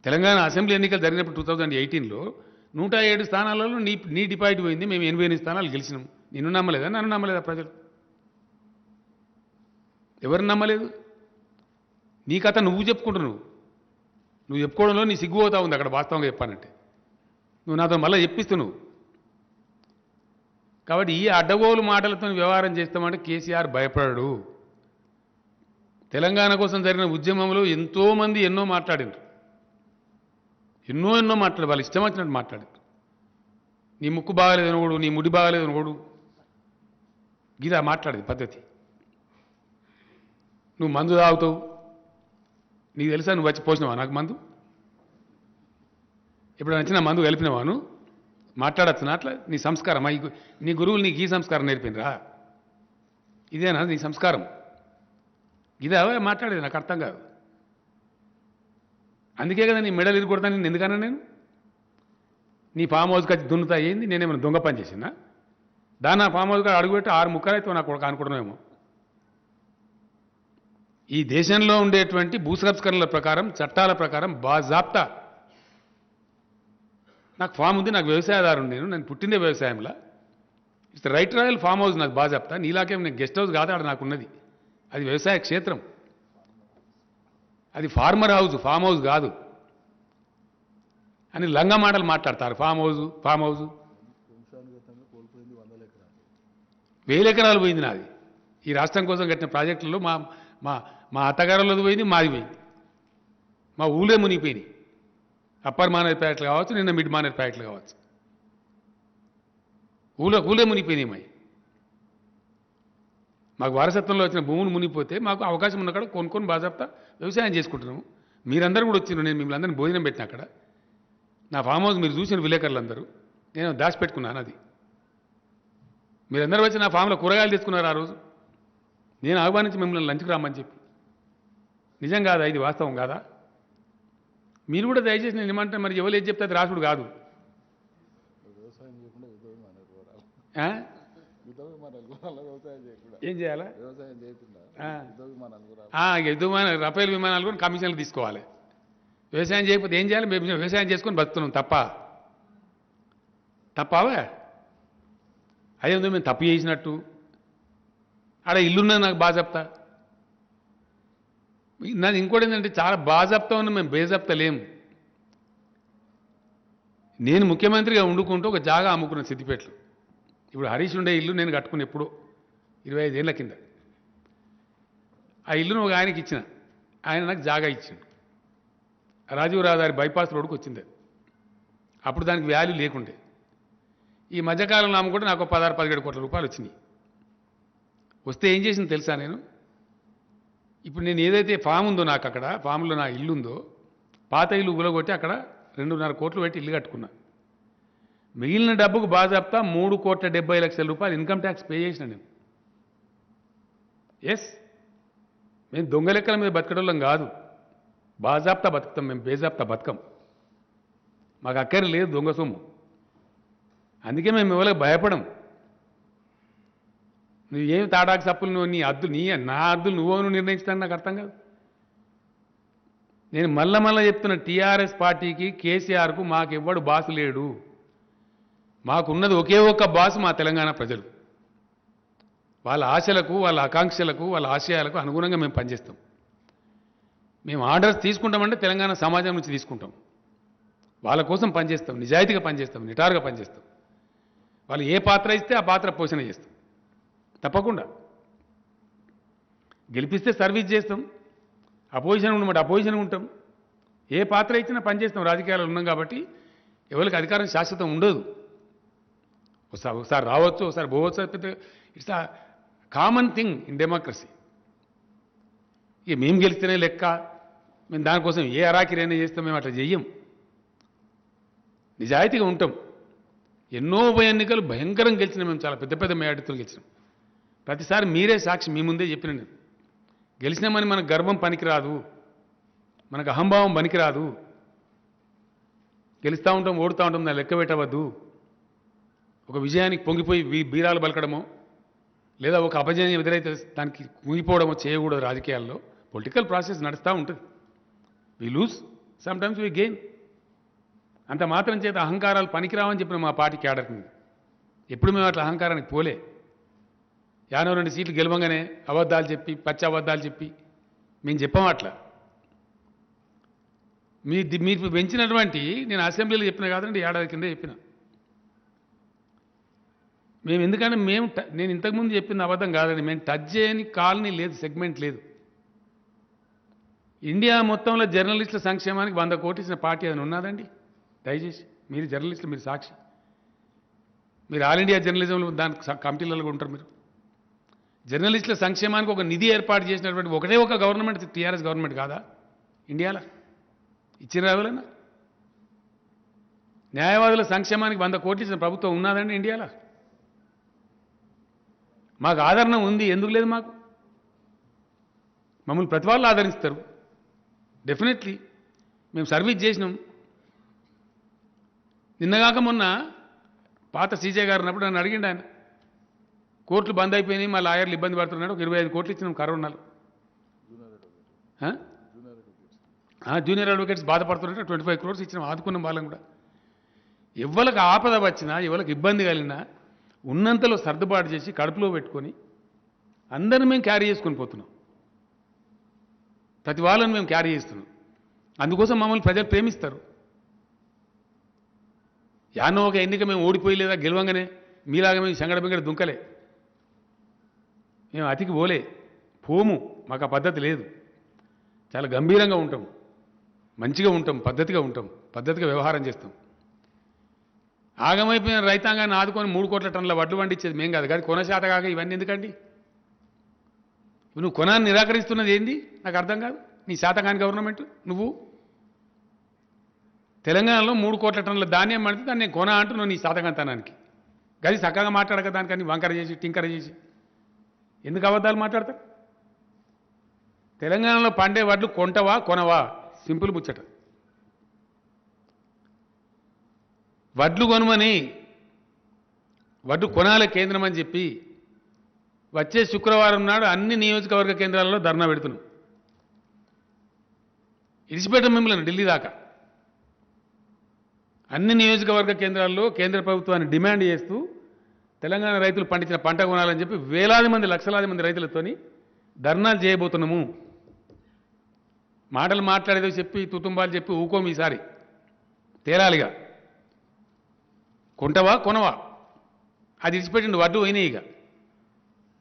తెలంగాణ అసెంబ్లీ ఎన్నికలు జరిగినప్పుడు 2018లో 107 స్థానాలలో నీ డిపాజిట్ పోయింది, మేము 88 స్థానాలు గెలిచినాం. నిన్ను నమ్మలేదా? నన్ను నమ్మలేదా ప్రజలు? ఎవరు నమ్మలేదు? నీ కథ నువ్వు చెప్పుకుంటున్నావు. నువ్వు చెప్పుకోవడంలో నీ సిగ్గుపోతా ఉంది అక్కడ, వాస్తవంగా చెప్పానంటే. నువ్వు నాతో మళ్ళీ చెప్పిస్తున్నావు. కాబట్టి ఈ అడ్డగోలు మాటలతో వ్యవహారం చేస్తామంటే కేసీఆర్ భయపడడు. తెలంగాణ కోసం జరిగిన ఉద్యమంలో ఎంతోమంది ఎన్నో మాట్లాడారు, ఎన్నో మాట్లాడు, వాళ్ళు ఇష్టం వచ్చినట్టు మాట్లాడారు. నీ ముక్కు బాగాలేదు అనకూడు, నీ ముడి బాగాలేదు అనకూడు, గిదా మాట్లాడేది పద్ధతి. నువ్వు మందు తాగుతావు, నీకు తెలుసా నువ్వు వచ్చి పోసినావా నాకు మందు? ఇప్పుడు నచ్చిన మందు కలిపినవాను మాట్లాడచ్చు అట్లా? నీ సంస్కారం నీ గురువులు నీకు ఈ సంస్కారం నేర్పినరా? ఇదేనా నీ సంస్కారం? ఇదే మాట్లాడేది నాకు అర్థం కాదు. అందుకే కదా నీ మెడలు ఇరుకొడతాను నేను. ఎందుకన్నా నేను నీ ఫామ్ హౌస్కి వచ్చి దున్నుతా ఏంది? నేనేమైనా దొంగ పని చేసినా? దాన్ని ఆ ఫామ్ హౌస్గా అడుగుపెట్టి 6 ముక్కలైతే నాకు ఒక అనుకుంటున్నామేమో. ఈ దేశంలో ఉండేటువంటి భూ సంస్కరణల ప్రకారం, చట్టాల ప్రకారం బాజాప్తా నాకు ఫామ్ ఉంది, నాకు వ్యవసాయదారుడు, నేను పుట్టిందే వ్యవసాయంలో. It's right royal farm house నాకు బాజాప్తా. నీలాకేం నేను గెస్ట్ హౌస్ కాదు, ఆడ నాకున్నది అది వ్యవసాయ క్షేత్రం. అది ఫార్మర్ హౌస్, ఫామ్ హౌస్ కాదు అని లంగా మాటలు మాట్లాడతారు. ఫామ్ హౌస్ 1000 ఎకరాలు పోయింది నాది. ఈ రాష్ట్రం కోసం కట్టిన ప్రాజెక్టులలో మా మా మా అత్తగారులది పోయింది, మాది పోయింది. మా ఊళ్ళే మునిగిపోయినాయి. అప్పర్ మానేర్ ప్యాకెట్లు కావచ్చు, నిన్న మిడ్ మానేర్ ప్యాకెట్లు కావచ్చు. ఊళ్ళే మునిగిపోయినాయి. మాకు వారసత్వంలో వచ్చిన భూములు మునిగిపోతే మాకు అవకాశం ఉన్న కాడ కొనుక్కొని బాజాప్తా వ్యవసాయం చేసుకుంటున్నాము. మీరందరూ కూడా వచ్చినారు, నేను మిమ్మల్ని అందరినీ భోజనం పెట్టిన అక్కడ. నా ఫామ్ హౌస్ మీరు చూసిన విలేకరులు అందరూ నేను దాచిపెట్టుకున్నాను. అది మీరందరూ వచ్చి నా ఫామ్లో కూరగాయలు తీసుకున్నారు ఆ రోజు. నేను ఆహ్వానించి మిమ్మల్ని లంచ్కి రమ్మని చెప్పి. నిజం కాదా ఇది? వాస్తవం కాదా? మీరు కూడా దయచేసి నేను ఏమంటే మరి ఎవరు ఏది చెప్తే అది రాసుడు కాదు. ఏం చేయాలా? రఫేల్ విమానాలు కూడా కమిషన్లు తీసుకోవాలి. వ్యవసాయం చేయకపోతే ఏం చేయాలి? మేము వ్యవసాయం చేసుకొని బతుకుతున్నాం. తప్పవా? అదేందో మేము తప్పు చేసినట్టు. ఆడ ఇల్లున్నది నాకు బాజాప్తా. నాది ఇంకోటి ఏంటంటే చాలా బాజాప్తా ఉన్న మేము బేజాప్తా లేము. నేను ముఖ్యమంత్రిగా వండుకుంటూ ఒక జాగా అమ్ముకున్న సిద్దిపేటలో. ఇప్పుడు హరీష్ ఉండే ఇల్లు నేను కట్టుకుని ఎప్పుడో 25 ఏళ్ల కింద. ఆ ఇల్లును ఒక ఆయనకి ఇచ్చిన, ఆయన నాకు జాగా ఇచ్చిండు. రాజీవ్ రహదారి బైపాస్ రోడ్డుకు వచ్చింది. అప్పుడు దానికి వాల్యూ లేకుండే. ఈ మధ్యకాలంలో అమ్ముకుంటే నాకు 16-17 కోట్ల రూపాయలు వచ్చినాయి. వస్తే ఏం చేసింది తెలుసా? నేను ఇప్పుడు నేను ఏదైతే ఫామ్ ఉందో నాకు అక్కడ ఫామ్లో నా ఇల్లు ఉందో, పాత ఇల్లు ఉలగొట్టి అక్కడ 2.5 కోట్లు పెట్టి ఇల్లు కట్టుకున్నా. మిగిలిన డబ్బుకు బాజాప్తా 3,70,00,000 రూపాయలు ఇన్కమ్ ట్యాక్స్ పే చేసిన నేను. ఎస్, మేము దొంగ లెక్కల మీద బతకడం కాదు, బాజాప్తా బతుకుతాం. మేము బేజాప్తా బతకం. మాకు అక్కర లేదు దొంగ సొమ్ము. అందుకే మేము ఎవరికి భయపడం. నువ్వేం తాటాకు సప్పులు నువ్వు నీ అద్దులు నా అద్దులు నువ్వు నిర్ణయించడానికి నాకు అర్థం కాదు. నేను మళ్ళా చెప్తున్న టీఆర్ఎస్ పార్టీకి, కేసీఆర్కు మాకెవ్వడు బాసు లేడు. మాకున్నది ఒకే ఒక్క బాసు మా తెలంగాణ ప్రజలు. వాళ్ళ ఆశలకు, వాళ్ళ ఆకాంక్షలకు, వాళ్ళ ఆశయాలకు అనుగుణంగా మేము పనిచేస్తాం. మేము ఆర్డర్స్ తీసుకుంటామంటే తెలంగాణ సమాజం నుంచి తీసుకుంటాం. వాళ్ళ కోసం పనిచేస్తాం, నిజాయితీగా పనిచేస్తాం, నిటారుగా పనిచేస్తాం. వాళ్ళు ఏ పాత్ర ఇస్తే ఆ పాత్ర పోషణ చేస్తాం. తప్పకుండా గెలిపిస్తే సర్వీస్ చేస్తాం, అపోజిషన్ ఉండమంటే అపోజిషన్ ఉంటాం. ఏ పాత్ర ఇచ్చినా పనిచేస్తాం. రాజకీయాలు ఉన్నాం కాబట్టి ఎవరికి అధికారం శాశ్వతం ఉండదు. ఒకసారి రావచ్చు, ఒకసారి పోవచ్చు. It's a common thing in democracy. ఇక మేము గెలిస్తేనే లెక్క, మేము దానికోసం ఏ అరాకిరైనా చేస్తాం. మేము అట్లా చెయ్యం, నిజాయితీగా ఉంటాం. ఎన్నో ఉప ఎన్నికలు భయంకరంగా గెలిచినాం మేము, చాలా పెద్ద పెద్ద మేయాడితో గెలిచినాం. ప్రతిసారి మీరే సాక్షి, మీ ముందే చెప్పిన నేను. గెలిచినామని మనకు గర్వం పనికిరాదు, మనకు అహంభావం పనికిరాదు. గెలుస్తూ ఉంటాం, ఓడుతూ ఉంటాం, దాన్ని లెక్క పెట్టవద్దు. ఒక విజయానికి పొంగిపోయి బీరాలు పలకడమో, లేదా ఒక అపజయం ఎదురైతే దానికి కుంగిపోవడమో చేయకూడదు. రాజకీయాల్లో పొలిటికల్ ప్రాసెస్ నడుస్తూ ఉంటుంది. We lose, sometimes we gain. అంత మాత్రం చేత అహంకారాలు పనికిరావని చెప్పిన మా పార్టీ క్యాడర్ మీద ఎప్పుడు మేము అట్లా అహంకారానికి పోలే. 52 సీట్లు గెలవంగానే అబద్ధాలు చెప్పి, పచ్చి అబద్ధాలు చెప్పి మేము చెప్పాం అట్లా. మీరు పెంచినటువంటి, నేను అసెంబ్లీలో చెప్పిన కాదండి, ఏడాది కింద చెప్పిన. మేము ఎందుకంటే నేను ఇంతకుముందు చెప్పింది అబద్ధం కాదండి. మేము టచ్ చేయని కాలనీ లేదు, సెగ్మెంట్ లేదు. ఇండియా మొత్తంలో జర్నలిస్టుల సంక్షేమానికి 100 కోట్లు ఇచ్చిన పార్టీ అది ఉన్నదండి. దయచేసి మీరు జర్నలిస్టులు, మీరు సాక్షి. మీరు ఆల్ ఇండియా జర్నలిజంలో దానికి కమిటీలలో ఉంటారు. మీరు జర్నలిస్టుల సంక్షేమానికి ఒక నిధి ఏర్పాటు చేసినటువంటి ఒకటే ఒక గవర్నమెంట్ టీఆర్ఎస్ గవర్నమెంట్ కాదా ఇండియాలో ఇచ్చిరా ఎవరన్నా? న్యాయవాదుల సంక్షేమానికి 100 కోట్లు ఇచ్చిన ప్రభుత్వం ఉన్నదండి ఇండియాలో? మాకు ఆదరణ ఉంది, ఎందుకు లేదు? మాకు మమ్మల్ని ప్రతి వాళ్ళు ఆదరిస్తారు. డెఫినెట్లీ మేము సర్వీస్ చేసినాం. నిన్నగాక మొన్న పాత సీజే గారు ఉన్నప్పుడు నన్ను అడిగిండు ఆయన, కోర్టులు బంద్ అయిపోయినాయి, మా లాయర్లు ఇబ్బంది పడుతున్నాడు, ఒక 25 కోట్లు ఇచ్చినాం కరోనాలో. జూనియర్ అడ్వకేట్స్ బాధపడుతుంటే 25 crores ఇచ్చినాం, ఆదుకున్నాం వాళ్ళని కూడా. ఎవరికి ఆపద వచ్చినా, ఎవరికి ఇబ్బంది కలిగినా ఉన్నంతలో సర్దుబాటు చేసి కడుపులో పెట్టుకొని అందరిని మేము క్యారీ చేసుకొని పోతున్నాం. ప్రతి వాళ్ళని మేము క్యారీ చేస్తున్నాం. అందుకోసం మమ్మల్ని ప్రజలు ప్రేమిస్తారు. యానో ఒక ఎన్నిక మేము ఓడిపోయి లేదా గెలవంగానే మీలాగా మేము సంగడ బింగడ దుంకలే, మేము అతికి పోము. మాకు ఆ పద్ధతి లేదు. చాలా గంభీరంగా ఉంటాం, మంచిగా ఉంటాం, పద్ధతిగా ఉంటాం, పద్ధతిగా వ్యవహారం చేస్తాం. ఆగమైపోయిన రైతాంగాన్ని ఆదుకొని 3 కోట్ల టన్నుల వడ్లు పండించేది మేం కాదు. కానీ కొనశాత కాక ఇవన్నీ ఎందుకండి? నువ్వు కొనాన్ని నిరాకరిస్తున్నది ఏంది నాకు అర్థం కాదు. నీ శాతకాని గవర్నమెంట్ నువ్వు తెలంగాణలో 3 కోట్ల టన్నుల ధాన్యం పడితే దాన్ని నేను కొన అంటున్నావు నీ శాతకంతనానికి. గది చక్కగా మాట్లాడక దానికని వంకర చేసి టింకర చేసి ఎందుకు అబద్ధాలు మాట్లాడతారు? తెలంగాణలో పండే వడ్లు కొంటవా కొనవా? సింపుల్ ముచ్చట. వడ్లు కొనమని, వడ్లు కొనాలి కేంద్రం అని చెప్పి వచ్చే శుక్రవారం నాడు అన్ని నియోజకవర్గ కేంద్రాలలో ధర్నా పెడుతున్నాం. ఇడిచిపెట్టం మిమ్మల్ని ఢిల్లీ దాకా. అన్ని నియోజకవర్గ కేంద్రాల్లో కేంద్ర ప్రభుత్వాన్ని డిమాండ్ చేస్తూ తెలంగాణ రైతులు పండించిన పంట కొనాలని చెప్పి వేలాది మంది లక్షలాది మంది రైతులతోని ధర్నాలు చేయబోతున్నాము. మాటలు మాట్లాడేదో చెప్పి తుతుంబాలు చెప్పి ఊకోం. ఈసారి తేలాలిగా. కొంటవా కొనవా అది ఇడిచిపెట్టిండు. వడ్లు పోయినాయి. ఇక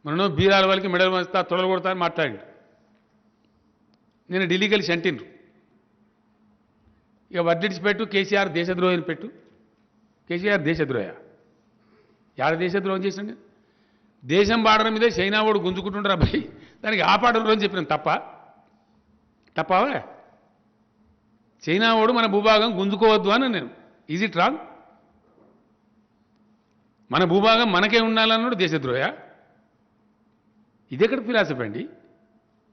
మనం బీరాల వాళ్ళకి మెడలు వస్తా తొడలు కొడతా అని మాట్లాడిండు. నేను ఢిల్లీకి వెళ్ళి అంటిండ్రు, ఇక వడ్లు ఇడిచిపెట్టు, కేసీఆర్ దేశద్రోహిని పెట్టు. కేసీఆర్ దేశద్రోహ? యాడ దేశద్రోహం చేసిండు? దేశం బార్డర్ మీదే చైనా వాడు గుంజుకుంటుండ్రు అబ్బాయి, దానికి ఆపాడరు అని చెప్పినాం. తప్పవా? చైనా వాడు మన భూభాగం గుంజుకోవద్దు అని నేను. Is it wrong? మన భూభాగం మనకే ఉండాలన్నాడు దేశద్రోహ? ఇదెక్కడ ఫిలాసఫీ అండి?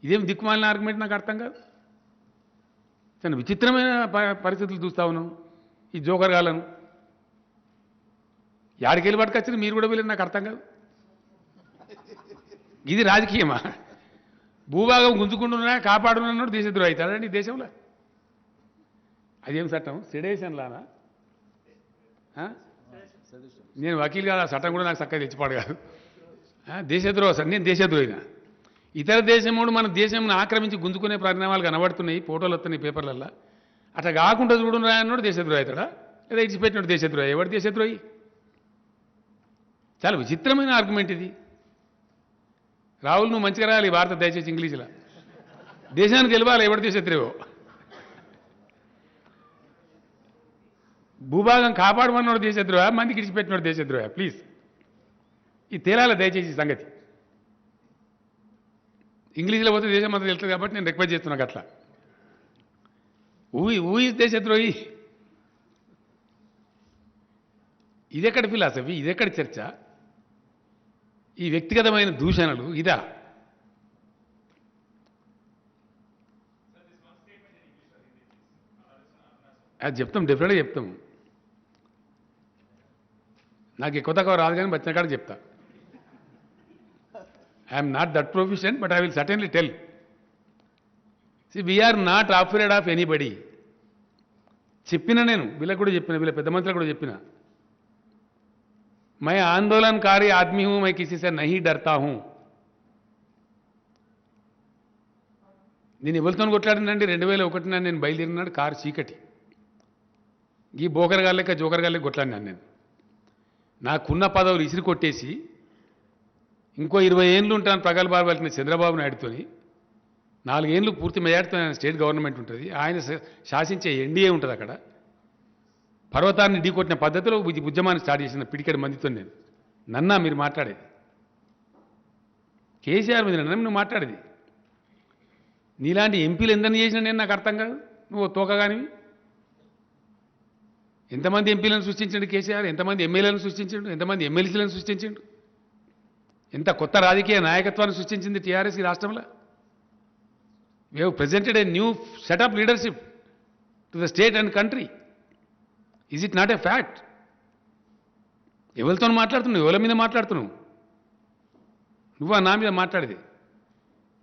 ఇదేం దిక్కుమాలిన ఆర్గ్యుమెంట్? నాకు అర్థం కాదు. చాలా విచిత్రమైన పరిస్థితులు చూస్తా ఉన్నాం ఈ జోకర్ గాలను. యాడికెళ్ళి పట్టుకొచ్చారు మీరు కూడా వీళ్ళని? నాకు అర్థం కాదు. ఇది రాజకీయమా? భూభాగం గుంజుకుంటున్నా కాపాడున్నాడు దేశద్రోహి అవుతాడండి ఈ దేశంలో? అదేం చట్టం? సెడేషన్లానా? నేను వకీల్ కాదు, ఆ చట్టం కూడా నాకు చక్కగా తెచ్చిపాడు కాదు. దేశద్రోహ సార్, నేను దేశద్రోహినా? ఇతర దేశముడు మన దేశంను ఆక్రమించి గుంజుకునే పరిణామాలు కనబడుతున్నాయి, ఫోటోలు వస్తున్నాయి పేపర్లల్లో. అట్లా కాకుండా చూడను రాయన్నాడు దేశద్రోహి అవుతాడా? లేదా ఇచ్చిపెట్టినాడు దేశద్రోహి? ఎవడు దేశద్రోహి? చాలా విచిత్రమైన ఆర్గ్యుమెంట్ ఇది. రాహుల్, నువ్వు మంచిగా రాయాలి భారత దయచేసి ఇంగ్లీష్లో. దేశానికి గెలవాలి, ఎవడు దేశద్రోహో? భూభాగం కాపాడమన్నాడు దేశద్రోహ, మందికి ఇడిచిపెట్టినాడు దేశద్రోహ? ప్లీజ్ ఇది తేలాలి దయచేసి సంగతి. ఇంగ్లీష్లో పోతే దేశం అంతా తెలుస్తుంది కాబట్టి నేను రిక్వెస్ట్ చేస్తున్నాను అట్లా. ఊ ఈజ్ దేశద్రోహి? ఇదెక్కడ ఫిలాసఫీ? ఇదెక్కడ చర్చ? ఈ వ్యక్తిగతమైన దూషణలు ఇదా? అది చెప్తాం, డెఫినెట్గా చెప్తాం. నాకు ఎక్కువ తక్కువ రాదు కానీ వచ్చిన కాడికి చెప్తా. I'm not that proficient, but I will certainly tell. See, we're not afraid of anybody. చెప్పిన నేను వీళ్ళకి కూడా చెప్పిన, వీళ్ళ పెద్ద మంత్రులకు కూడా చెప్పిన, मैं आंदोलनकारी आदमी हूं, मैं किसी से नहीं डरता हूं. నేను ఎవరితో కొట్లాడినండి? 2001 నేను బయలుదేరినాడు కారు చీకటి. ఈ బోకరగాళ్ళ లెక్క జోకరగాళ్ళ లెక్క కొట్లాడినాను నేను. నాకున్న పదవులు ఇసిరి కొట్టేసి ఇంకో 20 ఏళ్ళు ఉంటాను ప్రగల్భాలు పలికిన చంద్రబాబు నాయుడుతోని. 4 ఏళ్ళు పూర్తి మెజార్టీతో ఆయన స్టేట్ గవర్నమెంట్ ఉంటుంది, ఆయన శాసించే ఎన్డీఏ ఉంటుంది అక్కడ. పర్వతాన్ని ఢీకొట్టిన పద్ధతిలో ఉద్యమాన్ని స్టార్ట్ చేసిన పిడికెడు మందితో నేను. నన్నా మీరు మాట్లాడేది? కేసీఆర్ మీద నన్ను నువ్వు మాట్లాడేది? నీలాంటి ఎంపీలు ఎంతని చేసినా నేను నాకు అర్థం కాదు. నువ్వు తోకగానివి. ఎంతమంది ఎంపీలను సృష్టించండు కేసీఆర్, ఎంతమంది ఎమ్మెల్యేలను సృష్టించండు, ఎంతమంది ఎమ్మెల్సీలను సృష్టించండు, ఎంత కొత్త రాజకీయ నాయకత్వాన్ని సృష్టించింది టీఆర్ఎస్ ఈ రాష్ట్రంలో. We have presented a new set of leadership to the state and country. Is it not a fact? ఎవరితో మాట్లాడుతున్నావు, ఎవరి మీద మాట్లాడుతున్నావు? నువ్వు నా మీద మాట్లాడేది.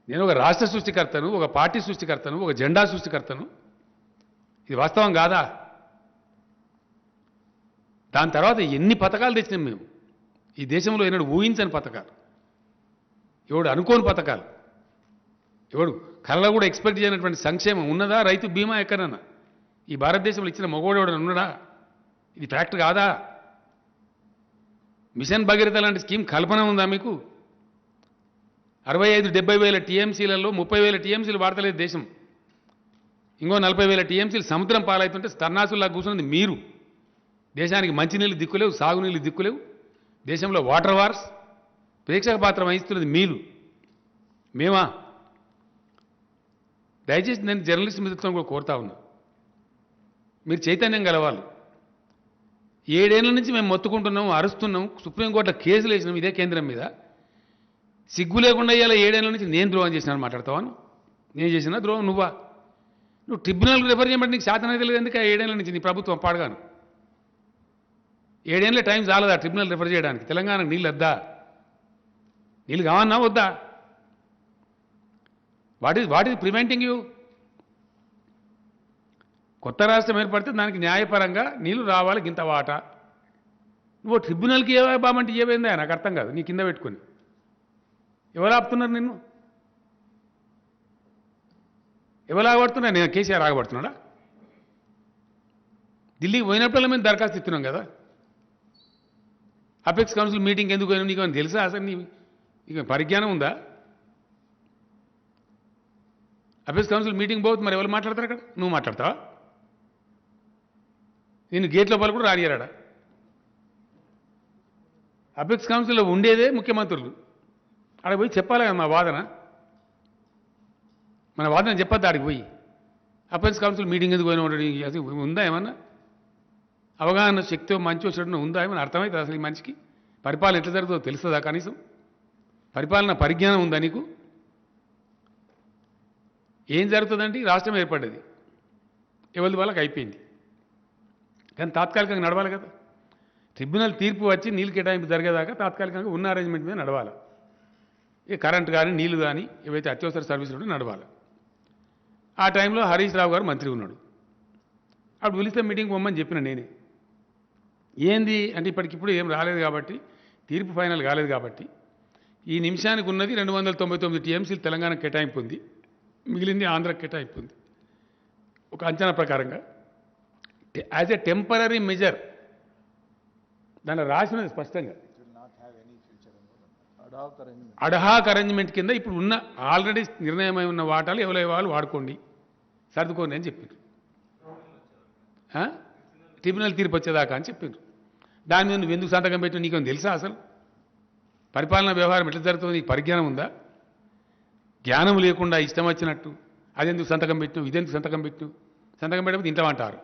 నేను ఒక రాష్ట్ర సృష్టికర్తను, ఒక పార్టీ సృష్టికర్తను, ఒక జెండా సృష్టికర్తను. ఇది వాస్తవం కాదా? దాని తర్వాత ఎన్ని పథకాలు తెచ్చినాం మేము ఈ దేశంలో. ఎన్నడూ ఊహించని పథకాలు, ఎవడు అనుకోని పథకాలు, ఎవడు కళ్ళ కూడా ఎక్స్పెక్ట్ చేయనటువంటి సంక్షేమం ఉన్నదా? రైతు బీమా ఎక్కడన్నా ఈ భారతదేశంలో ఇచ్చిన మగవాడు ఎవడు ఉన్నాడా? ఇది ఫ్యాక్ట్ కాదా? మిషన్ భగీరథ లాంటి స్కీమ్ కల్పన ఉందా మీకు? 65-70 వేల టీఎంసీలలో 30 వేల టీఎంసీలు వాడతలేదు దేశం. ఇంకో 40 వేల టీఎంసీలు సముద్రం పాలవుతుంటే సన్నాసుల్లా కూర్చున్నది మీరు. దేశానికి మంచినీళ్ళు దిక్కులేవు, సాగునీళ్ళు దిక్కులేవు. దేశంలో వాటర్ వార్స్ ప్రేక్షక పాత్ర వహిస్తున్నది మీరు, మేమా? దయచేసి నేను జర్నలిస్ట్ మిత్రులను కూడా కోరుతా ఉన్నా, మీరు చైతన్యం గలవాళ్ళు. 7 ఏళ్ల నుంచి మేము మొత్తుకుంటున్నాం, అరుస్తున్నాం, సుప్రీంకోర్టులో కేసులు వేసినాం ఇదే కేంద్రం మీద. సిగ్గు లేకుండా ఇవాళ 7 ఏళ్ల నుంచి నేను ద్రోహం చేసినాను మాట్లాడతావాను? నేను చేసిన ద్రోహం నువ్వా? నువ్వు ట్రిబ్యునల్కి రిఫర్ చేయమంటే నీకు శాతం అయితే లేదు. ఎందుకు 7 ఏళ్ల నుంచి నీ ప్రభుత్వం పాడగాను? 7 ఏళ్ళ టైం చాలదా ట్రిబ్యునల్ రిఫర్ చేయడానికి? తెలంగాణకు నీళ్ళు వద్దా? నీళ్ళు కావన్నా వద్దా? What is preventing you? కొత్త రాష్ట్రం ఏర్పడితే దానికి న్యాయపరంగా నీళ్లు రావాలి, గింత వాటా. నువ్వు ట్రిబ్యునల్కి ఏ బామంటే ఏమైందా? నాకు అర్థం కాదు. నీ కింద పెట్టుకొని ఎవరు ఆపుతున్నారు నిన్ను? ఎవరు ఆగబడుతున్నా? నేను కేసీఆర్ ఆగబడుతున్నాడా? ఢిల్లీకి పోయినప్పుడల్లా మేము దరఖాస్తు ఇస్తున్నాం కదా. అపెక్స్ కౌన్సిల్ మీటింగ్ ఎందుకు పోయినా నీకు తెలుసా? అసలు నీకు పరిజ్ఞానం ఉందా? అపెక్స్ కౌన్సిల్ మీటింగ్ పోతే మరి ఎవరు మాట్లాడతారు అక్కడ? నువ్వు మాట్లాడతావా? నేను గేట్ లోపల కూడా రానియరాడా? అపెక్స్ కౌన్సిల్లో ఉండేదే ముఖ్యమంత్రులు. ఆడ పోయి చెప్పాలి కదా మా వాదన. మన వాదన చెప్పొద్దు ఆడికి పోయి. అపెక్స్ కౌన్సిల్ మీటింగ్ ఎందుకు పోయినా ఉండడు? అసలు ఉందా ఏమన్నా అవగాహన శక్తి? మంచి వచ్చేటప్పుడు ఉందా ఏమన్నా? అర్థమవుతుంది అసలు ఈ మనిషికి? పరిపాలన ఎట్లా జరుగుతుందో తెలుస్తుందా? కనీసం పరిపాలన పరిజ్ఞానం ఉందా నీకు? ఏం జరుగుతుందంటే రాష్ట్రం ఏర్పడ్డది, ఎవరి వాళ్ళకి అయిపోయింది. కానీ తాత్కాలికంగా నడవాలి కదా. ట్రిబ్యునల్ తీర్పు వచ్చి నీళ్ళు కేటాయింపు జరిగేదాకా తాత్కాలికంగా ఉన్న అరేంజ్మెంట్ మీద నడవాలి. ఇక కరెంటు కానీ నీళ్లు కానీ ఏవైతే అత్యవసర సర్వీసులు ఉంటే నడవాలి. ఆ టైంలో హరీష్ రావు గారు మంత్రి ఉన్నాడు. అప్పుడు పిలిస్తే మీటింగ్ పొమ్మని చెప్పిన నేనే. ఏంది అంటే ఇప్పటికిప్పుడు ఏం రాలేదు కాబట్టి, తీర్పు ఫైనల్ కాలేదు కాబట్టి, ఈ నిమిషానికి ఉన్నది 299 టీఎంసీలు తెలంగాణ కేటాయింపు ఉంది, మిగిలింది ఆంధ్ర కేటాయింపు ఉంది. ఒక అంచనా ప్రకారంగా యాజ్ ఎ టెంపరీ మెజర్ దాన్ని రాసినది స్పష్టంగా. అడహాక్ అరేంజ్మెంట్ కింద ఇప్పుడు ఉన్న ఆల్రెడీ నిర్ణయమై ఉన్న వాటాలు ఎవరి వాళ్ళు వాడుకోండి, సర్దుకోండి అని చెప్పారు. ట్రిబ్యునల్ తీర్పు వచ్చేదాకా అని చెప్పారు. దాని మీద నువ్వు ఎందుకు సంతకం పెట్టినా నీకేం తెలుసా? అసలు పరిపాలనా వ్యవహారం ఎట్లా జరుగుతుంది నీకు పరిజ్ఞానం ఉందా? జ్ఞానం లేకుండా ఇష్టం వచ్చినట్టు అదెందుకు సంతకం పెట్టినావు, ఇదెందుకు సంతకం పెట్టినావు, సంతకం పెట్టకపోతే ఇంటమంటారు.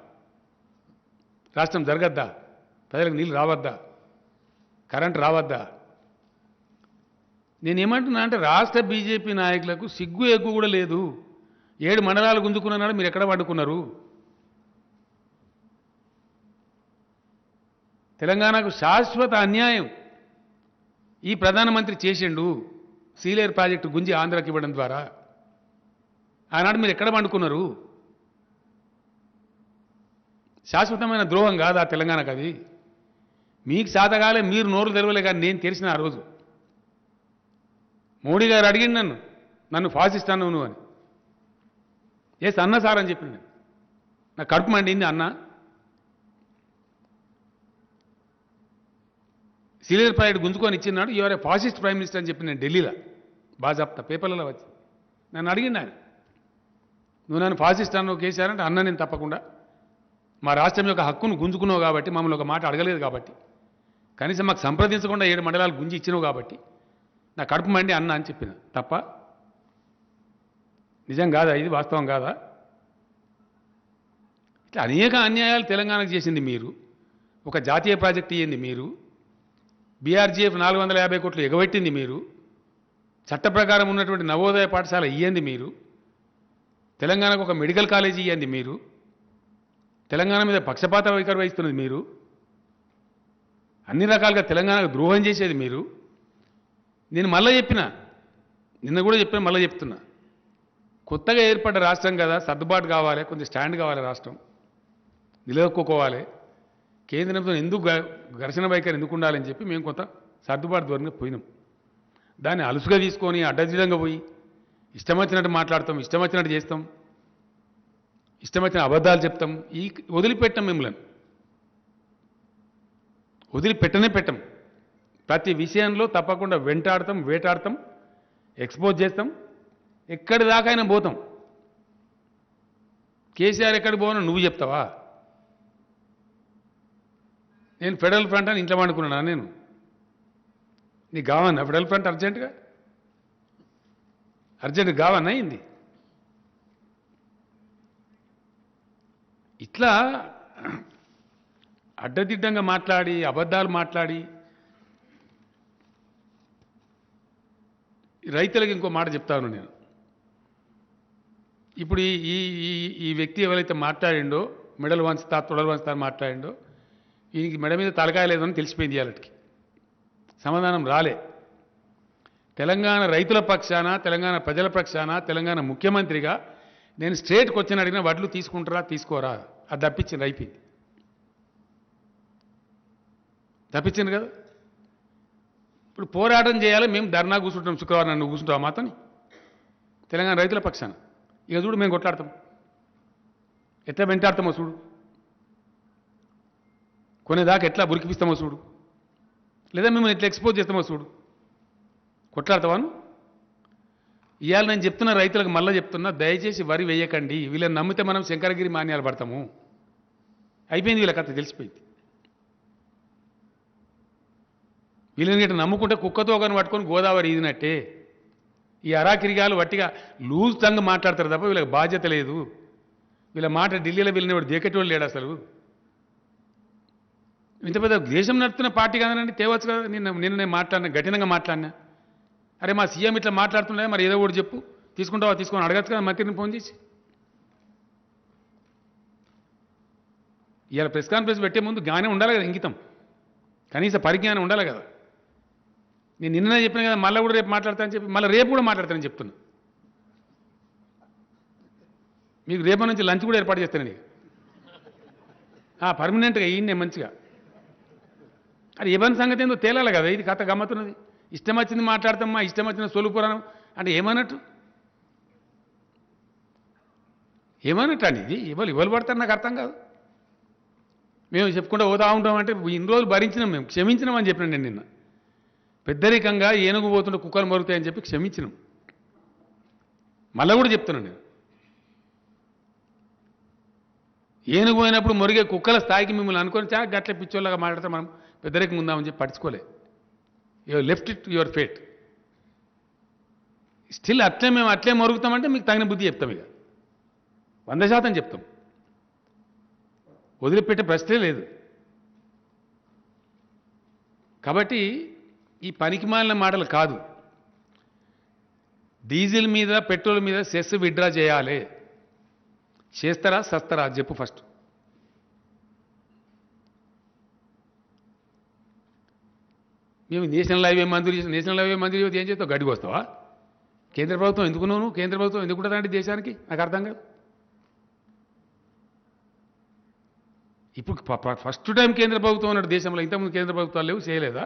రాష్ట్రం జరగద్దా? ప్రజలకు నీళ్ళు రావద్దా? కరెంటు రావద్దా? నేనేమంటున్నా అంటే రాష్ట్ర బీజేపీ నాయకులకు సిగ్గు ఎగ్గు కూడా లేదు. 7 మండలాలు గుంజుకున్నాడు, మీరు ఎక్కడ పడుకున్నారు? తెలంగాణకు శాశ్వత అన్యాయం ఈ ప్రధానమంత్రి చేసిండు. సీలేరు ప్రాజెక్టు గుంజి ఆంధ్రాకి ఇవ్వడం ద్వారా. ఆనాడు మీరు ఎక్కడ పండుకున్నారు? శాశ్వతమైన ద్రోహం కాదా తెలంగాణకు? అది మీకు సాధగాలే, మీరు నోరు తెరవలే. కానీ నేను తెరిచిన ఆ రోజు మోడీ గారు అడిగింది నన్ను ఫాసిస్తాను నువ్వు అని. ఎస్ అన్న సార్ అని చెప్పిన. నా కడుపు మండింది అన్న. సీలేరు ప్రాజెక్టు గుంజుకొని ఇచ్చినాడు, your A fascist prime minister అని చెప్పి నేను ఢిల్లీలో బాజాప్తా పేపర్లలో వచ్చి నన్ను అడిగింది ఆయన. నువ్వు నన్ను ఫాసిస్ట్ అన్నావు కేసీఆర్ అంటే అన్న నేను తప్పకుండా. మా రాష్ట్రం యొక్క హక్కును గుంజుకున్నావు కాబట్టి, మమ్మల్ని ఒక మాట అడగలేదు కాబట్టి, కనీసం మాకు సంప్రదించకుండా 7 మండలాలు గుంజి ఇచ్చినావు కాబట్టి నా కడుపు మండి అన్న అని చెప్పిన తప్ప. నిజం కాదా? ఇది వాస్తవం కాదా? ఇట్లా అనేక అన్యాయాలు తెలంగాణకు చేసింది మీరు. ఒక జాతీయ ప్రాజెక్ట్ ఇయ్యింది మీరు. బీఆర్జీఎఫ్ 450 కోట్లు ఎగబెట్టింది మీరు. చట్ట ప్రకారం ఉన్నటువంటి నవోదయ పాఠశాల ఇయ్యంది మీరు. తెలంగాణకు ఒక మెడికల్ కాలేజీ ఇయ్యంది మీరు. తెలంగాణ మీద పక్షపాత వైఖరి వహిస్తున్నది మీరు. అన్ని రకాలుగా తెలంగాణకు ద్రోహం చేసేది మీరు. నేను మళ్ళీ చెప్పిన, నిన్న కూడా చెప్పిన, మళ్ళీ చెప్తున్నా, కొత్తగా ఏర్పడ్డ రాష్ట్రం కదా, సర్దుబాటు కావాలి, కొంచెం స్టాండ్ కావాలి, రాష్ట్రం నిలదొక్కుకోవాలి. కేంద్రంతో ఎందుకు ఘర్షణ వైఖరి ఎందుకు ఉండాలని చెప్పి మేము కొంత సర్దుబాటు ధోరణిగా పోయినాం. దాన్ని అలుసుగా తీసుకొని అడ్డదిడ్డంగా పోయి ఇష్టం వచ్చినట్టు మాట్లాడతాం, ఇష్టం వచ్చినట్టు చేస్తాం, ఇష్టం వచ్చిన అబద్ధాలు చెప్తాం. వదిలిపెట్టాం, మిమ్మల్ని వదిలిపెట్టనే పెట్టం. ప్రతి విషయంలో తప్పకుండా వెంటాడతాం, వేటాడతాం, ఎక్స్పోజ్ చేస్తాం. ఎక్కడి దాకా అయినా పోతాం. కేసీఆర్ ఎక్కడికి పోనా నువ్వు చెప్తావా? నేను ఫెడరల్ ఫ్రంట్ అని ఇంట్లో వండుకున్నానా? నేను నీకు కావన్నా ఫెడరల్ ఫ్రంట్ అర్జెంటుగా? అర్జెంట్ కావన్నా అయింది. ఇట్లా అడ్డదిడ్డంగా మాట్లాడి అబద్ధాలు మాట్లాడి రైతులకు ఇంకో మాట చెప్తాను నేను. ఇప్పుడు ఈ ఈ ఈ వ్యక్తి ఎవరైతే మాట్లాడిండో, మెడలు వంచుతా తొడలు వంచుతా మాట్లాడిండో, ఈయనకి మెడ మీద తలకాయ లేదని తెలిసిపోయింది. ఇవాళకి సమాధానం రాలే. తెలంగాణ రైతుల పక్షాన, తెలంగాణ ప్రజల పక్షాన, తెలంగాణ ముఖ్యమంత్రిగా నేను స్ట్రేట్ క్వశ్చన్ అడిగిన, వడ్లు తీసుకుంటారా తీసుకోరా? అది తప్పించింది, అయిపోయింది. తప్పించింది కదా. ఇప్పుడు పోరాటం చేయాలి, మేము ధర్నా కూర్చుంటాం. శుక్రవారం నన్ను కూర్చుంటావా మాతోని? తెలంగాణ రైతుల పక్షాన ఇక చూడు, మేము కొట్లాడతాం. ఎట్లా వెంటాడతామో చూడు, కొనేదాకా ఎట్లా బురికిపిస్తామో చూడు, లేదా మిమ్మల్ని ఎట్లా ఎక్స్పోజ్ చేస్తామో చూడు. కొట్లాడతావాను? ఇవాళ నేను చెప్తున్న రైతులకు మళ్ళీ చెప్తున్నా, దయచేసి వరి వేయకండి. వీళ్ళని నమ్మితే మనం శంకరగిరి మాన్యాలు పడతాము. అయిపోయింది, వీళ్ళ కథ తెలిసిపోయింది. వీళ్ళని గిట్ట నమ్ముకుంటే కుక్కతో ఒకరిని పట్టుకొని గోదావరి ఈదినట్టే. ఈ అరాకిరిగాలు వట్టిగా లూజ్ టంగ్ మాట్లాడతారు తప్ప వీళ్ళకి బాధ్యత లేదు. వీళ్ళ మాట ఢిల్లీలో వీళ్ళని దేకెటోళ్ళు లేడు అసలు. ఇంత పెద్ద దేశం నడుపుతున్న పార్టీ కాదనండి, తేవచ్చు కదా. నిన్న నేను మాట్లాడినా, కఠినంగా మాట్లాడినా. అరే మా సీఎం ఇట్లా మాట్లాడుతుండే, మరి ఏదో ఒకటి చెప్పు, తీసుకుంటావా తీసుకొని అడగచ్చు కదా మంత్రిని ఫోన్ చేసి. ఇవాళ ప్రెస్ కాన్ఫరెన్స్ పెట్టే ముందు జ్ఞానం ఉండాలి కదా, ఇంగితం, కనీస పరిజ్ఞానం ఉండాలి కదా. నేను నిన్ననే చెప్పిన కదా, మళ్ళీ కూడా రేపు మాట్లాడతానని చెప్పి, మళ్ళీ రేపు కూడా మాట్లాడతానని చెప్తున్నా. మీకు రేపటి నుంచి లంచ్ కూడా ఏర్పాటు చేస్తానండి. పర్మనెంట్గా ఈయన్నే మంచిగా. అది ఇవ్వని సంగతి ఏందో తేలాలి కదా. ఇది కథ గమ్మతున్నది. ఇష్టం వచ్చింది మాట్లాడతామ్మా, ఇష్టం వచ్చిన సొలు పురాణం అంటే ఏమన్నట్టు? ఏమన్నట్టు అండి ఇది? ఇవ్వలు పడతారు, నాకు అర్థం కాదు. మేము చెప్పుకుంటూ పోతా ఉంటామంటే ఇన్ని రోజులు భరించినాం, మేము క్షమించినామని చెప్పినాను నేను నిన్న. పెద్దరికంగా ఏనుగు పోతుంటే కుక్కలు మరుగుతాయని చెప్పి క్షమించినాం. మళ్ళీ కూడా చెప్తున్నాను నేను, ఏనుగు పోయినప్పుడు మొరిగే కుక్కల స్థాయికి మిమ్మల్ని అనుకొని గట్ల పిచ్చోళ్ళగా మాట్లాడితే మనం పెద్దరికం ఉందామని చెప్పి పట్టించుకోలే. Your left it your fate. Still అట్లే మేము అట్లే మరుగుతామంటే మీకు తగిన బుద్ధి చెప్తాం. ఇక 100% చెప్తాం. వదిలిపెట్టే ప్రశ్నే లేదు. కాబట్టి ఈ పనికిమాలిన మాటలు కాదు. డీజిల్ మీద, పెట్రోల్ మీద సెస్ విత్డ్రా చేయాలి. చేస్తారా సస్తారా చెప్పు ఫస్ట్. మేము నేషనల్ హైవే మంజూరు చేసి, నేషనల్ హైవే మంజూరు చేసి ఏం చేస్తావు? గడ్డికి వస్తావా? కేంద్ర ప్రభుత్వం ఎందుకున్నావు? కేంద్ర ప్రభుత్వం ఎందుకు ఉంటుందంటే దేశానికి? నాకు అర్థం కాదు. ఇప్పుడు ఫస్ట్ టైం కేంద్ర ప్రభుత్వం ఉన్నాడు దేశంలో. ఇంతకుముందు కేంద్ర ప్రభుత్వాలు లేవు, చేయలేదా?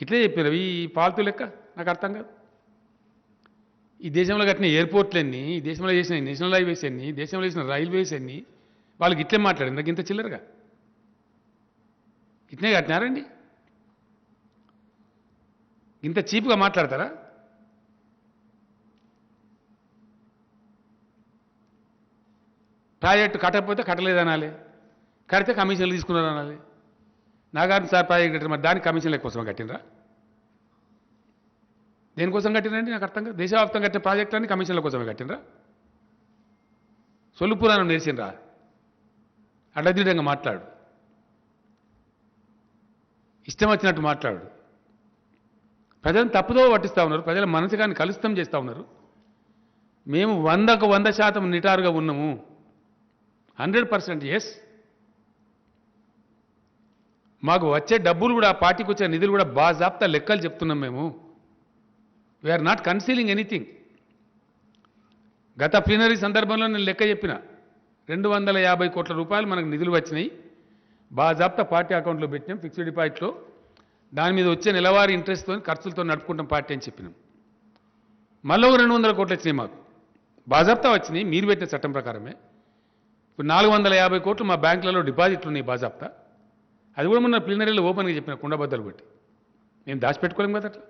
ఇట్లే చెప్పారు ఈ పాలతూ లెక్క. నాకు అర్థం కాదు. ఈ దేశంలో కట్టిన ఎయిర్పోర్ట్లన్నీ, ఈ దేశంలో చేసిన నేషనల్ హైవేస్ అన్ని, దేశంలో చేసిన రైల్వేస్ అన్ని వాళ్ళకి ఇట్లే మాట్లాడింది. నాకు ఇంత చిల్లరగా ఇట్నే కట్టినారండి? ఇంత చీప్గా మాట్లాడతారా? ప్రాజెక్టు కట్టకపోతే కట్టలేదనాలి, కడితే కమిషన్లు తీసుకున్నారు అనాలి. నాగార్జున సార్ ప్రాజెక్ట్ కట్టారు, మరి దానికి కమిషన్లు ఎక్కువ కోసం కట్టినరా? దేనికోసం కట్టినండి నాకు అర్థం కాదు. దేశవ్యాప్తంగా కట్టిన ప్రాజెక్టులన్నీ కమిషన్ల కోసమే కట్టినరా? సొల్లు పురాణం నేర్చిండ్రా? అడ్డదిడ్డంగా మాట్లాడు, ఇష్టం వచ్చినట్టు మాట్లాడు. ప్రజలను తప్పుదో పట్టిస్తూ ఉన్నారు, ప్రజల మనసుగాన్ని కలుషితం చేస్తూ ఉన్నారు. మేము 100% నిటారుగా ఉన్నాము, 100%. ఎస్, మాకు వచ్చే డబ్బులు కూడా, పార్టీకి వచ్చే నిధులు కూడా బాజాప్తా లెక్కలు చెప్తున్నాం మేము. We are not concealing anything. గత ప్లీనరీ సందర్భంలో నేను లెక్క చెప్పిన 250 కోట్ల రూపాయలు మనకు నిధులు వచ్చినాయి, బాజాప్తా పార్టీ అకౌంట్లో పెట్టినాం, ఫిక్స్డ్ డిపాజిట్లో. దాని మీద వచ్చే నెలవారీ ఇంట్రెస్ట్తో ఖర్చులతో నడుపుకుంటాం పార్టీ అని చెప్పినాం. మళ్ళీ 200 కోట్లు వచ్చినాయి మాకు, బాజాప్తా వచ్చినాయి మీరు పెట్టిన చట్టం ప్రకారమే. ఇప్పుడు 450 కోట్లు మా బ్యాంకులలో డిపాజిట్లు ఉన్నాయి బాజాప్తా. అది కూడా మొన్న ప్లీనరీలో ఓపెన్గా చెప్పిన, కుండబద్దలు పెట్టి. మేము దాచిపెట్టుకోలేం కదా అట్లా.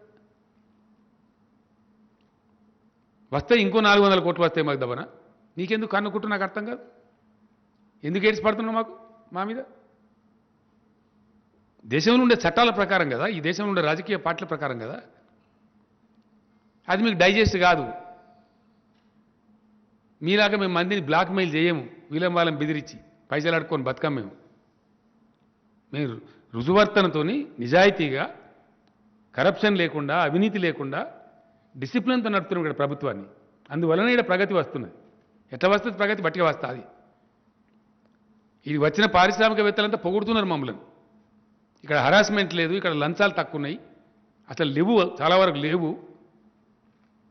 వస్తే ఇంకో 400 కోట్లు వస్తాయి మాకు దబన. నీకెందుకు కన్నుకుంటూ నాకు అర్థం కాదు. ఎందుకు ఏడ్చి పడుతున్నావు మా మీద? దేశంలో ఉండే చట్టాల ప్రకారం కదా, ఈ దేశంలో ఉండే రాజకీయ పార్టీల ప్రకారం కదా. అది మీకు డైజెస్ట్ కాదు. మీలాగా మేము మందిని బ్లాక్మెయిల్ చేయము, వీలం వాళ్ళని బెదిరించి పైసలు అడుక్కొని బతకం మేము. మీరు రుజువర్తనతోని నిజాయితీగా, కరప్షన్ లేకుండా, అవినీతి లేకుండా డిసిప్లిన్తో నడుపుతున్నాం ఇక్కడ ప్రభుత్వాన్ని. అందువలన ఇక్కడ ప్రగతి వస్తున్నది. ఎట్లా వస్తుంది ప్రగతి? బట్టిగా వస్తుంది. ఇది వచ్చిన పారిశ్రామికవేత్తలంతా పొగుడుతున్నారు మమ్మల్ని. ఇక్కడ హరాస్మెంట్ లేదు, ఇక్కడ లంచాలు తక్కువ ఉన్నాయి, అసలు లేవు, చాలా వరకు లేవు.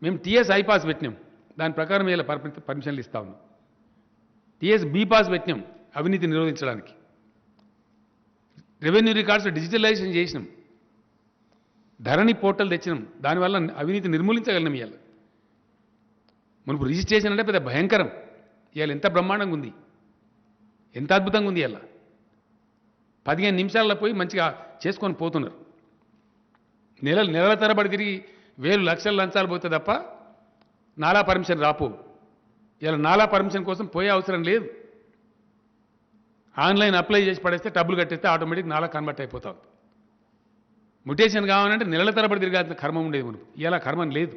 మేము టీఎస్ ఐ పాస్ పెట్టినాం, దాని ప్రకారం ఇలా పర్మిషన్లు ఇస్తా ఉన్నాం. టీఎస్ బి పాస్ పెట్టినాం అవినీతి నిరోధించడానికి. రెవెన్యూ రికార్డ్స్ డిజిటలైజేషన్ చేసినాం, ధరణి పోర్టల్ తెచ్చినాం, దానివల్ల అవినీతి నిర్మూలించగలిగినాం. ఇవాళ మనకు రిజిస్ట్రేషన్ అంటే పెద్ద భయంకరం. ఇవాళ ఎంత బ్రహ్మాండంగా ఉంది, ఎంత అద్భుతంగా ఉంది. ఇవాళ 15 నిమిషాల్లో పోయి మంచిగా చేసుకొని పోతున్నారు. నెలల తరబడి తిరిగి వేలు లక్షల లంచాలు పోతే తప్ప నాలా పర్మిషన్ రాపో. ఇలా నాలా పర్మిషన్ కోసం పోయే అవసరం లేదు. ఆన్లైన్ అప్లై చేసి పడేస్తే డబ్బులు కట్టేస్తే ఆటోమేటిక్ నాలా కన్వర్ట్ అయిపోతాం. మ్యుటేషన్ కావాలంటే నెలల తరబడి తిరగాల్సిన కర్మం ఉండేది మనకు. ఇలా కర్మం లేదు.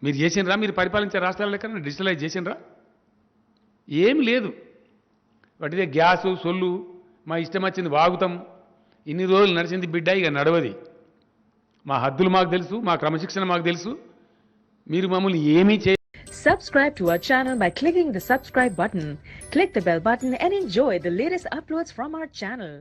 మీరు చేసినరా? మీరు పరిపాలించే రాష్ట్రాల లెక్క డిజిటలైజ్ చేసినరా? ఏం లేదు. వాటిదే గ్యాసు సొల్లు, మా ఇష్టం వచ్చింది వాగుతాం. ఇన్ని రోజులు నడిచింది బిడ్డ, ఇక నడవది. మా హద్దులు మాకు తెలుసు, మా క్రమశిక్షణ మాకు తెలుసు. మీరు మమ్మల్ని ఏమీ Subscribe to our channel by clicking the subscribe button. Click the bell button and enjoy the latest uploads from our channel.